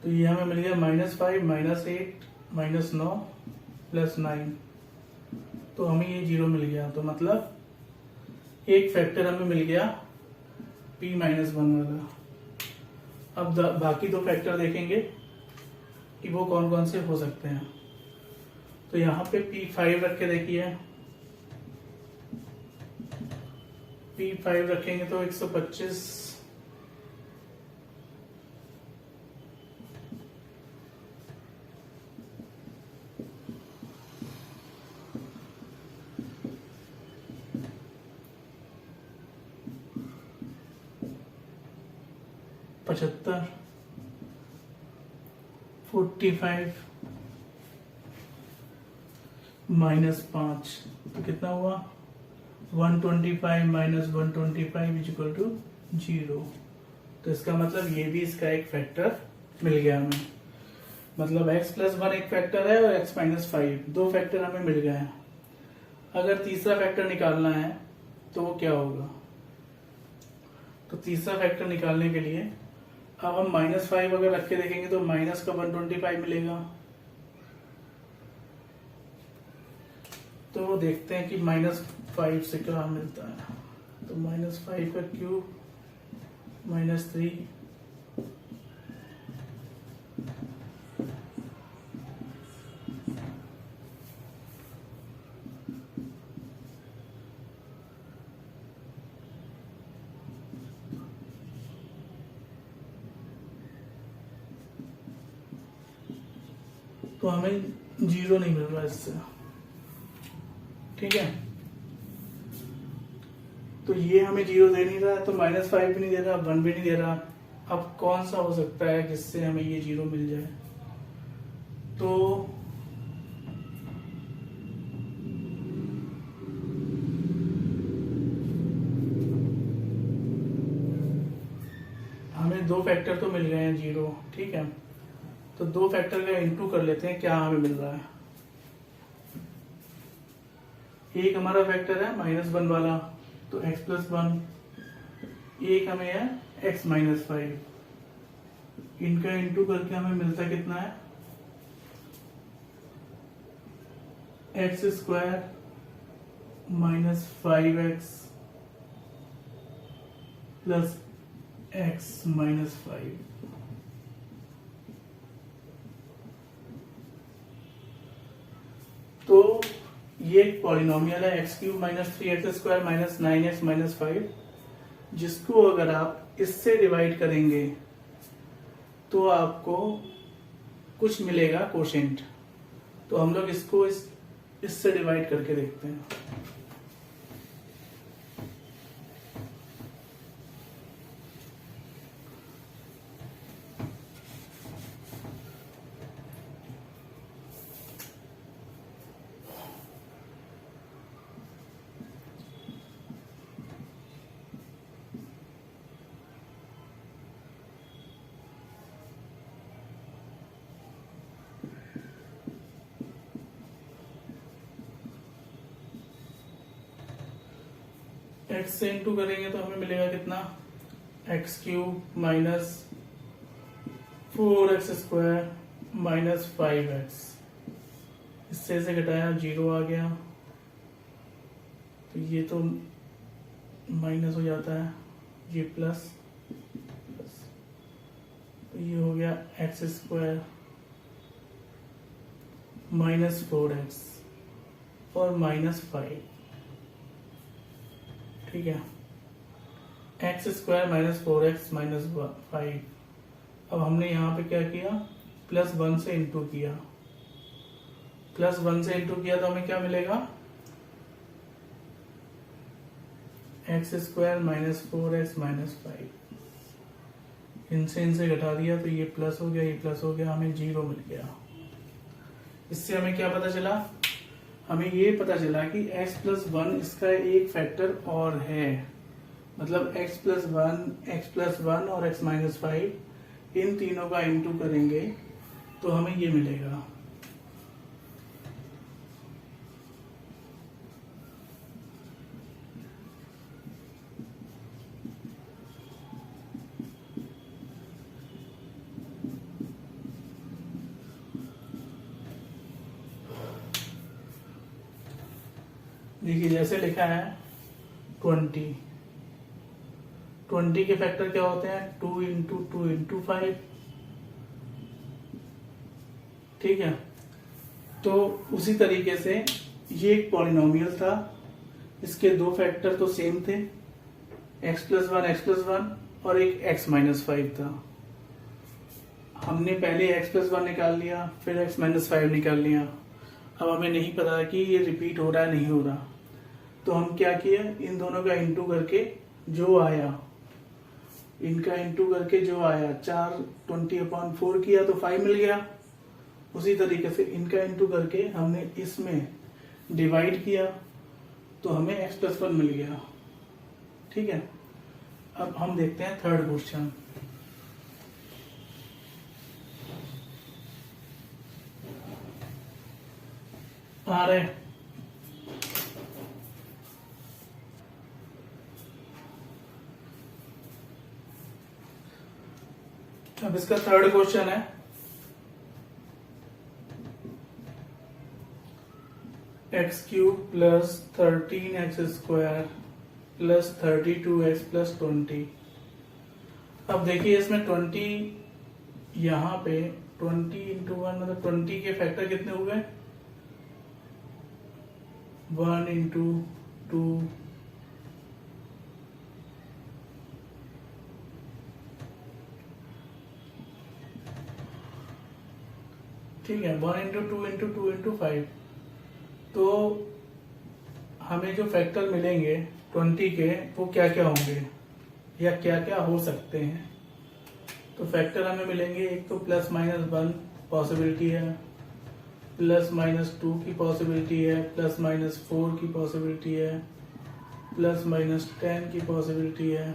Speaker 1: तो ये हमें मिल गया माइनस 5 माइनस 8 माइनस 9 प्लस 9, तो हमें ये 0 मिल गया। तो मतलब एक फैक्टर हमें मिल गया P माइनस 1 वाला। अब बाकी दो फैक्टर देखेंगे कि वो कौन कौन से हो सकते हैं। तो यहाँ पे P5 रख के देखिए, P5 रखेंगे तो 125 75 45 माइनस 5, तो कितना हुआ 125 माइनस 125 इज इक्वल टू 0। तो इसका मतलब ये भी इसका एक फैक्टर मिल गया हमें। मतलब x प्लस 1 एक फैक्टर है और x माइनस 5 दो फैक्टर हमें मिल गए हैं। अगर तीसरा फैक्टर निकालना है तो वो क्या होगा, तो तीसरा फैक्टर निकालने के लिए अब हम माइनस 5 अगर रख के देखेंगे तो माइनस का 125 मिलेगा। तो देखते हैं कि माइनस 5 से क्या मिलता है। तो माइनस 5 का क्यूब माइनस 3 तो हमें 0 नहीं मिल रहा इससे। ठीक है, तो ये हमें 0 दे नहीं रहा, तो माइनस 5 भी नहीं दे रहा, 1 भी नहीं दे रहा। अब कौन सा हो सकता है जिससे हमें ये 0 मिल जाए। तो हमें दो फैक्टर तो मिल गए हैं 0। ठीक है, तो दो फैक्टर का इंटू कर लेते हैं क्या हमें मिल रहा है। एक हमारा फैक्टर है माइनस 1 वाला, तो x प्लस 1, एक हमें है x माइनस 5। इनका इंटू करके हमें मिलता कितना है x square minus 5x plus x minus 5। तो ये एक पॉलिनोमियल है x cube minus 3x square minus 9x minus 5, जिसको अगर आप इससे डिवाइड करेंगे तो आपको कुछ मिलेगा कोशेंट। तो हम लोग इसको इससे डिवाइड करके देखते हैं। x से इंटू करेंगे तो हमें मिलेगा कितना x cube minus 4x square minus 5x। इससे से घटाया 0 आ गया, तो ये तो माइनस हो जाता है, ये प्लस, तो ये हो गया x स्क्वायर माइनस 4x और माइनस 5। ठीक है, x square minus 4x minus 5। अब हमने यहाँ पे क्या किया, प्लस 1 से इंटू किया, प्लस 1 से इंटू किया तो हमें क्या मिलेगा, x square minus 4x minus 5। इनसे घटा दिया तो ये प्लस हो गया, ये प्लस हो गया, हमें 0 मिल गया। इससे हमें क्या पता चला, हमें ये पता चला कि x प्लस 1 इसका एक फैक्टर और है, मतलब x प्लस 1 और x माइनस 5 इन तीनों का इंटू करेंगे तो हमें ये मिलेगा। देखिए जैसे लिखा है 20 के फैक्टर क्या होते हैं, 2 इंटू 2 इंटू 5। ठीक है, तो उसी तरीके से ये एक पॉलिनोमियल था, इसके दो फैक्टर तो सेम थे, x प्लस 1 और एक x माइनस 5 था। हमने पहले x प्लस 1 निकाल लिया, फिर x माइनस 5 निकाल लिया। अब हमें नहीं पता कि ये रिपीट हो रहा है नहीं हो रहा, तो हम क्या किया, इन दोनों का इंटू करके जो आया, इनका इंटू करके जो आया 4/20 किया तो 5 मिल गया। उसी तरीके से इनका इंटू करके हमने इसमें डिवाइड किया तो हमें x प्लस 1 मिल गया। ठीक है, अब हम देखते हैं थर्ड क्वेश्चन। आ रहे अब इसका थर्ड क्वेश्चन है, x cube plus 13x square plus 32x plus 20। अब देखिए इसमें 20 यहाँ पे 20 इंटू 1 मतलब 20 के फैक्टर कितने हुए, 1 इंटू 2 ठीक है, 1 इंटू 2 इंटू 2 इंटू 5। तो हमें जो फैक्टर मिलेंगे 20 के वो क्या क्या होंगे या क्या क्या हो सकते हैं। तो फैक्टर हमें मिलेंगे, एक तो प्लस माइनस 1 पॉसिबिलिटी है, प्लस माइनस 2 की पॉसिबिलिटी है, प्लस माइनस 4 की पॉसिबिलिटी है, प्लस माइनस 10 की पॉसिबिलिटी है,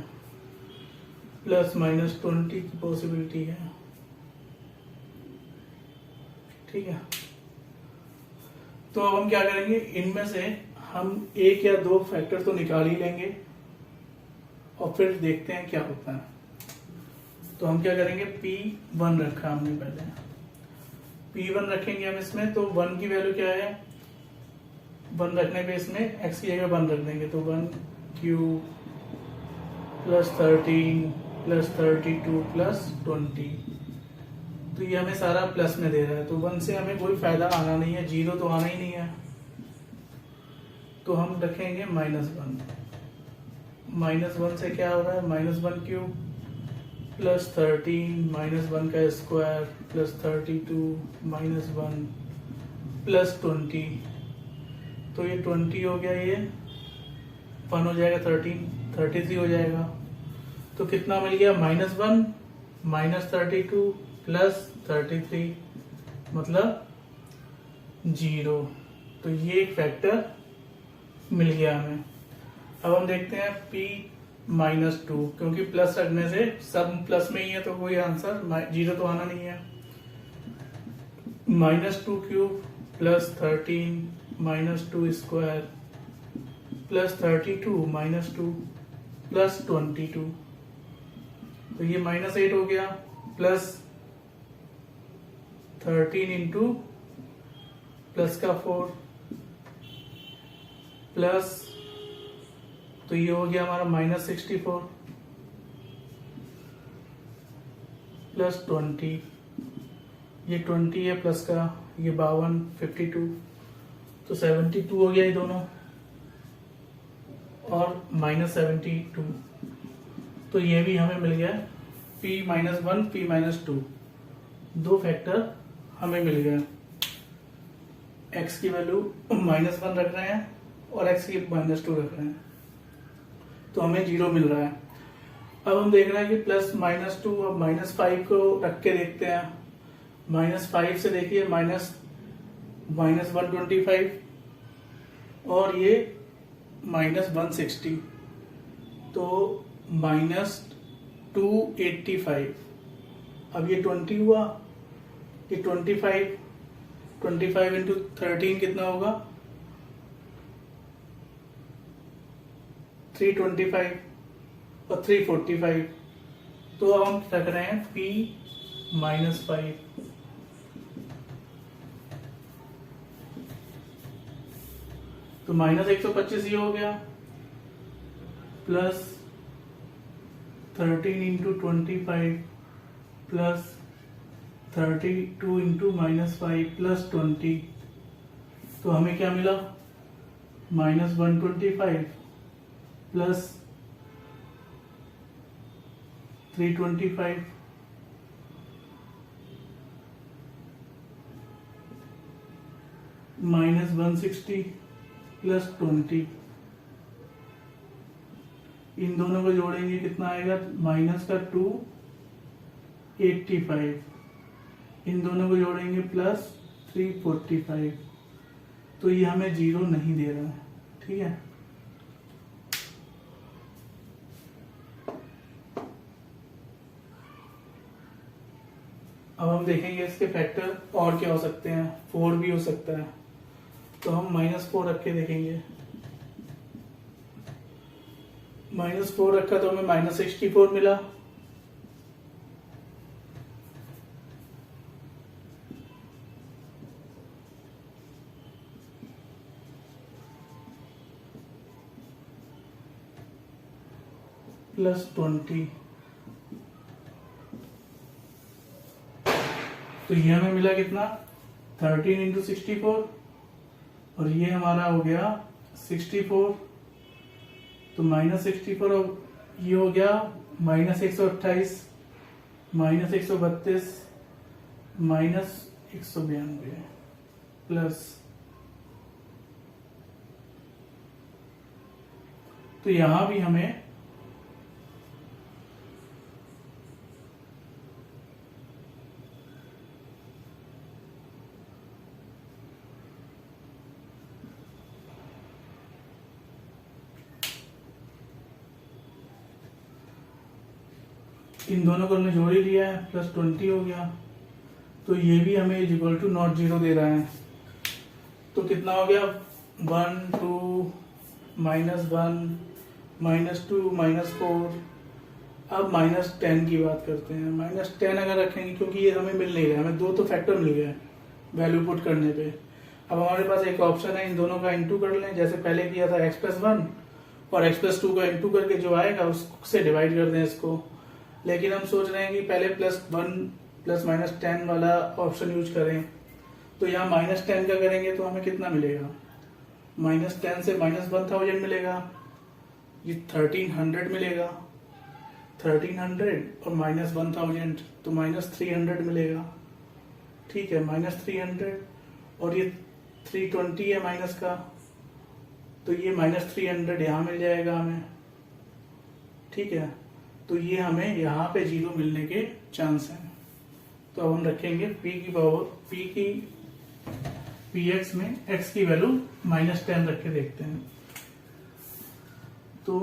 Speaker 1: प्लस माइनस 20 की पॉसिबिलिटी है। ठीक है, तो अब हम क्या करेंगे, इनमें से हम एक या दो फैक्टर तो निकाल ही लेंगे और फिर देखते हैं क्या होता है। तो हम क्या करेंगे, P1 रखा हमने पहले, P1 रखेंगे हम इसमें। तो 1 की वैल्यू क्या है, 1 रखने पे इसमें x की जगह 1 रख देंगे, तो 1 क्यूब प्लस 13 प्लस 32 प्लस 20। तो ये हमें सारा प्लस में दे रहा है, तो 1 से हमें कोई फायदा आना नहीं है, 0 तो आना ही नहीं है। तो हम रखेंगे -1। -1 से क्या हो रहा है, -1 क्यूब प्लस 13 -1 का स्क्वायर प्लस 32 -1 प्लस 20। तो ये 20 हो गया, ये 1 हो जाएगा, 33 हो जाएगा। तो कितना मिल गया, -1 -32 प्लस 33 मतलब 0। तो ये एक फैक्टर मिल गया हमें। अब हम देखते हैं P-2, क्योंकि प्लस रखने से सब प्लस में ही है तो कोई आंसर 0 तो आना नहीं है। -2 cube plus 13 -2 square plus 32 -2 plus 22। तो ये -8 हो गया, प्लस 13 इंटू प्लस का 4 प्लस, तो ये हो गया हमारा -64 प्लस 20। ये 20 है प्लस का, ये 52 52, तो 72 हो गया ये दोनों। और -72। तो ये भी हमें मिल गया P-1 P-2, दो फैक्टर हमें मिल गया। x की वैल्यू -1 रख रहे हैं और x की -2 रख रहे हैं, तो हमें 0 मिल रहा है। अब हम देख रहे हैं कि +-2 और -5 को रख के देखते हैं। -5 से देखिए -125 और ये -160, तो -285। अब ये 20 हुआ, ये 25 इंटू 13 कितना होगा, 325 और 345। तो अब हम रख रहे हैं P-5। तो -125 ये हो गया, plus 13 into 25 plus 32 into -5 plus 20। तो हमें क्या मिला, -125 प्लस 325 -160 प्लस 20। इन दोनों को जोड़ेंगे कितना आएगा, -285। इन दोनों को जोड़ेंगे +345। तो ये हमें 0 नहीं दे रहा है। ठीक है, अब हम देखेंगे इसके फैक्टर और क्या हो सकते हैं। 4 भी हो सकता है, तो हम -4 रख के देखेंगे। -4 रखा तो हमें -64 मिला, प्लस 20। तो ये हमें मिला कितना, 13 इंटू 64 और ये हमारा हो गया 64। तो -64 और ये हो गया -128 -132 -192 प्लस। तो यहां भी हमें इन दोनों को हमने जोड़ ही लिया है, +20 हो गया। तो ये भी हमें इक्वल टू नॉट 0 दे रहा है। तो कितना हो गया, 1 2 -1 -2 -4। अब -10 की बात करते हैं। -10 अगर रखेंगे, क्योंकि ये हमें मिल नहीं रहा है, हमें दो तो फैक्टर मिल गए वैल्यू पुट करने पे। अब हमारे पास एक ऑप्शन है, इन दोनों का इंटू कर लें, जैसे पहले किया था x+1 और x+2 का इंटू करके जो आएगा उससे डिवाइड कर दें इसको। लेकिन हम सोच रहे हैं कि पहले +1 ±10 वाला ऑप्शन यूज करें। तो यहाँ -10 का करेंगे तो हमें कितना मिलेगा, -10 से -1000 मिलेगा, ये 1300 मिलेगा, 1300 और -1000 तो -300 मिलेगा। ठीक है, -300 और ये 320 है माइनस का, तो ये -300 यहाँ मिल जाएगा हमें। ठीक है, तो ये हमें यहाँ पे 0 मिलने के चांस हैं। तो अब हम रखेंगे p की पावर px में x की वैल्यू -10 रख के देखते हैं। तो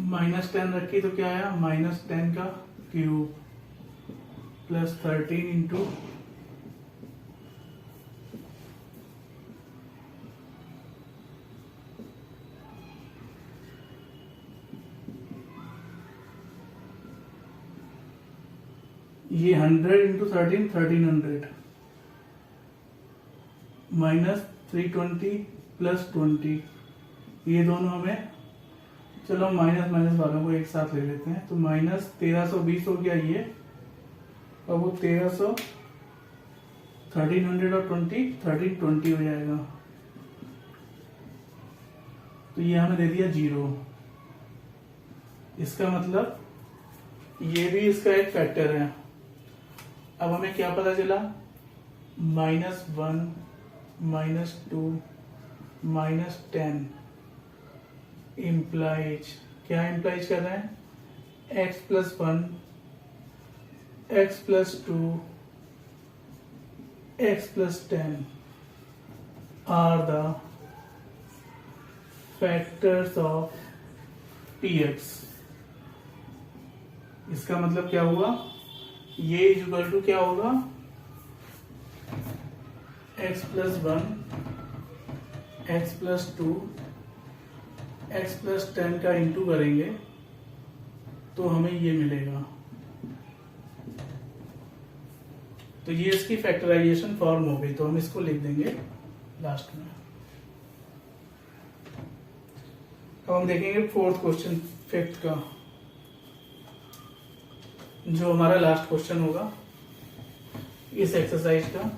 Speaker 1: -10 रखी तो क्या आया, -10 का क्यूब प्लस 13 इंटू ये 100 इंटू 13 1300 -320 प्लस 20। ये दोनों हमें, चलो माइनस माइनस वालों को एक साथ ले लेते हैं। तो -1320 हो गया ये, और वो 1300 1300 और 20 1320 हो जाएगा। तो ये हमें दे दिया 0। इसका मतलब ये भी इसका एक फैक्टर है। अब हमें क्या पता चला, -1 -2 -10 इम्प्लाइज, क्या इम्प्लाइज कर रहे हैं, x+1 x+2 x+10 are the factors of px। इसका मतलब क्या हुआ, ये इक्वल टू क्या होगा, x+1 x+2 x+10 का इंटू करेंगे तो हमें ये मिलेगा। तो ये इसकी फैक्टराइजेशन फॉर्म हो गई, तो हम इसको लिख देंगे लास्ट में। अब हम देखेंगे फोर्थ क्वेश्चन, फिफ्थ का, जो हमारा लास्ट क्वेश्चन होगा इस एक्सरसाइज का।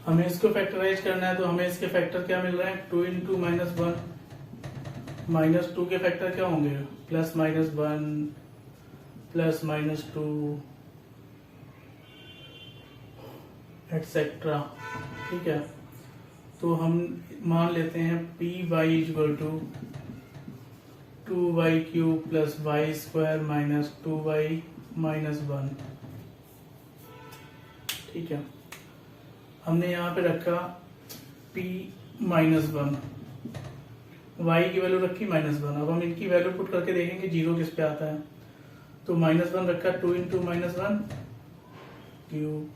Speaker 1: हमें इसको फैक्टराइज करना है, तो हमें इसके फैक्टर क्या मिल रहे हैं, 2 × -1 -2 के फैक्टर क्या होंगे, +-1 +-2 एटसेट्रा। ठीक है, तो हम मान लेते हैं py = 2y³ + y² - 2y - 1। ठीक है, हमने यहाँ पे रखा p-1, y की वैल्यू रखी -1। अब हम इनकी वैल्यू पुट करके देखेंगे 0 किस पे आता है। तो -1 रखा, 2 × -1 क्यूब,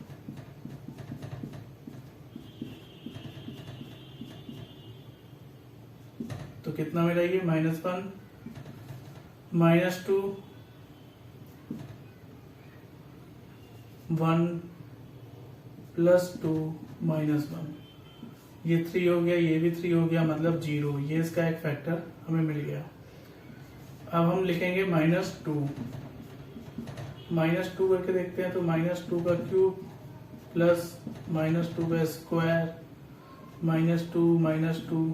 Speaker 1: तो कितना मिला ये, -1 -2 1 +2 -1, ये 3 हो गया, ये भी 3 हो गया, मतलब 0। ये इसका एक फैक्टर हमें मिल गया। अब हम लिखेंगे -2, -2 करके देखते हैं। तो -2 का क्यूब प्लस -2 का स्क्वायर -2 -2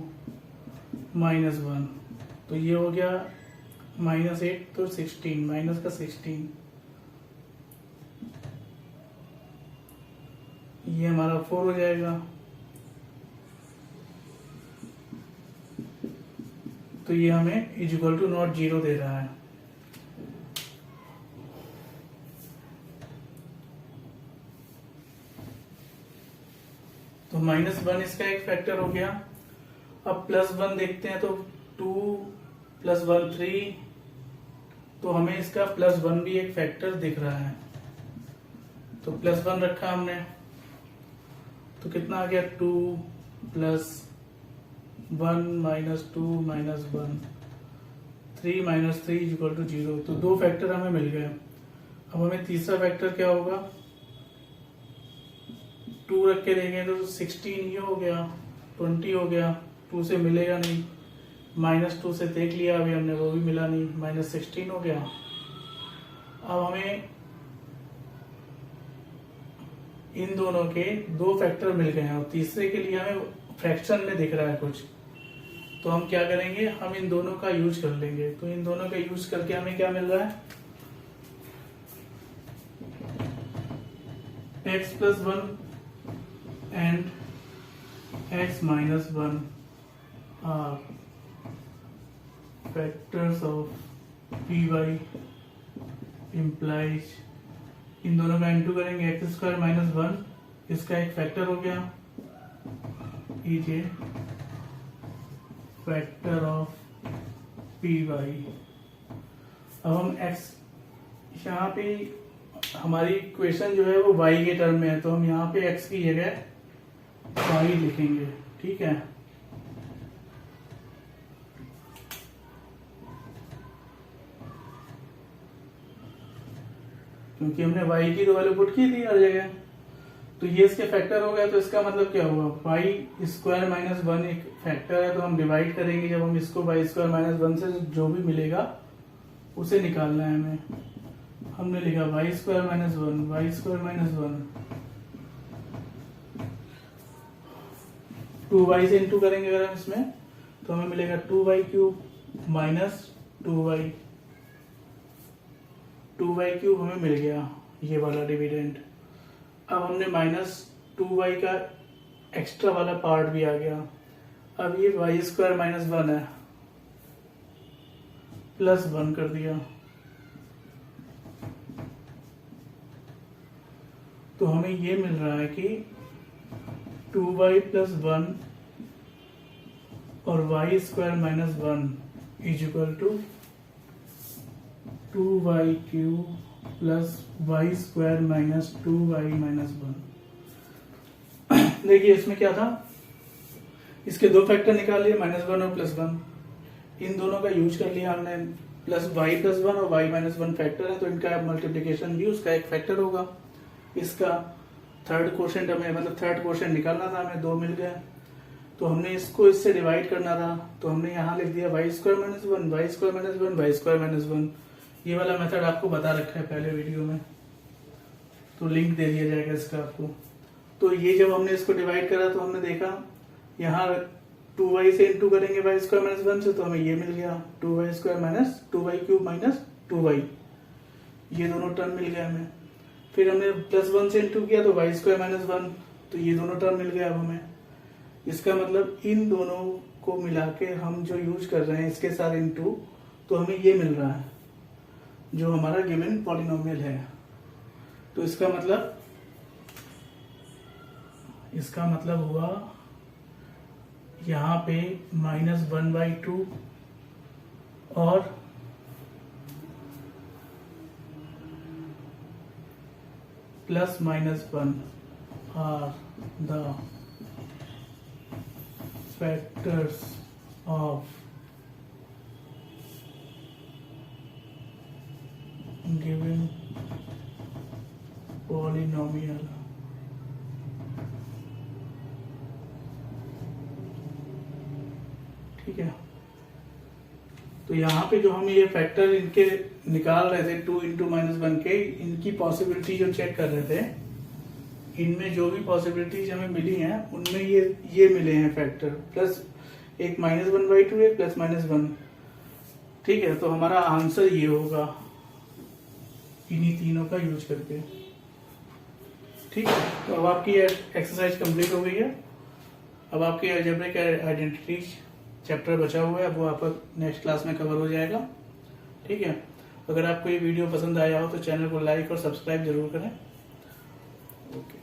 Speaker 1: -1, तो ये हो गया -8, तो 16, माइनस का 16, ये हमारा 4 हो जाएगा। तो ये हमें इक्वल टू नॉट 0 दे रहा है। तो -1 इसका एक फैक्टर हो गया। अब +1 देखते हैं, तो 2 + 1 3, तो हमें इसका +1 भी एक फैक्टर दिख रहा है। तो +1 रखा हमने, तो कितना आ गया, 2 + 1 - 2 - 1, 3 - 3 = 0। तो 2 फैक्टर हमें मिल गए। अब हमें तीसरा फैक्टर क्या होगा, 2 रख के देंगे तो 16 ये हो गया, 20 हो गया, 2 से मिलेगा नहीं, -2 से देख लिया अभी हमने, वो भी मिला नहीं, -16 हो गया। अब हमें इन दोनों के 2 फैक्टर मिल गए हैं और तीसरे के लिए हमें फ्रैक्शन में दिख रहा है कुछ, तो हम क्या करेंगे, हम इन दोनों का यूज कर लेंगे। तो इन दोनों का यूज करके हमें क्या मिल रहा है, x+1 and x - 1 are factors of py implies, इन दोनों का इंटू करेंगे, x² - 1 इसका एक फैक्टर हो गया, is a factor of py। अब हम x, यहाँ पे हमारी इक्वेशन जो है वो y के टर्म में है, तो हम यहाँ पे x की जगह y लिखेंगे। ठीक है, क्योंकि हमने y की तो वैल्यू पुट की थी हर जगह। तो ये इसके फैक्टर हो गया, तो इसका मतलब क्या होगा, वाई स्क्वायर माइनस वन एक फैक्टर है, तो हम डिवाइड करेंगे जब हम इसको वाई स्क्वायर माइनस वन से जो भी मिलेगा उसे निकालना है हमें। हमने लिखा y square minus one, y square minus one, 2y से इंटू करेंगे अगर हम इसमें तो हमें मिलेगा 2y cube minus 2y, 2y cube हमें मिल गया ये वाला डिविडेंड। अब हमने माइनस 2y का एक्स्ट्रा वाला पार्ट भी आ गया। अब ये वाई स्क्वायर माइनस वन है, प्लस वन कर दिया, तो हमें ये मिल रहा है कि 2y प्लस वन और y square minus one is equal to 2y cube plus y square minus 2y minus one. देखिए इसमें क्या था, इसके दो फैक्टर निकाल लिए, माइनस वन और प्लस वन, इन दोनों का यूज कर लिया हमने। प्लस वाई प्लस वन और वाई माइनस वन फैक्टर है, तो इनका मल्टीप्लीकेशन भी उसका एक फैक्टर होगा। इसका थर्ड क्वोशेंट हमें, मतलब थर्ड क्वोशेंट निकालना था हमें, दो मिल गए, तो हमने इसको इससे डिवाइड करना था, तो हमने यहाँ लिख दिया y square minus one, y square minus one, y square minus one. ये वाला मेथड आपको बता रखा है पहले वीडियो में, तो लिंक दे दिया जाएगा इसका आपको। तो ये जब हमने इसको डिवाइड करा तो हमने देखा यहाँ 2y से इंटू करेंगे वाई स्क्वायर माइनस वन से, तो हमें ये मिल गया 2y square minus 2y cube minus 2y, ये दोनों टर्म मिल गया हमें। फिर हमने प्लस वन से इंटू किया तो वाई स्क्वायर माइनस वन, तो ये दोनों टर्म मिल गया अब हमें। इसका मतलब इन दोनों को मिला के हम जो यूज कर रहे हैं इसके साथ इंटू, तो हमें ये मिल रहा है जो हमारा गिवन पॉलिनोमियल है। तो इसका मतलब हुआ यहाँ पे माइनस 1/2 और plus minus 1 are the factors of given polynomial. ठीक है, तो यहाँ पे जो हम ये फैक्टर इनके निकाल रहे थे 2 इंटू माइनस वन के, इनकी पॉसिबिलिटी जो चेक कर रहे थे, इनमें जो भी पॉसिबिलिटीज हमें मिली हैं उनमें ये मिले हैं फैक्टर, प्लस एक माइनस 1/2 एक प्लस माइनस वन। ठीक है, तो हमारा आंसर ये होगा इन्हीं तीनों का यूज करके। ठीक है, तो अब आपकी एक्सरसाइज कंप्लीट हो गई है। अब आपकी अलजेब्रिक आइडेंटिटीज चैप्टर बचा हुआ है, वो आपका नेक्स्ट क्लास में कवर हो जाएगा। ठीक है, अगर आपको ये वीडियो पसंद आया हो तो चैनल को लाइक और सब्सक्राइब जरूर करें। ओके।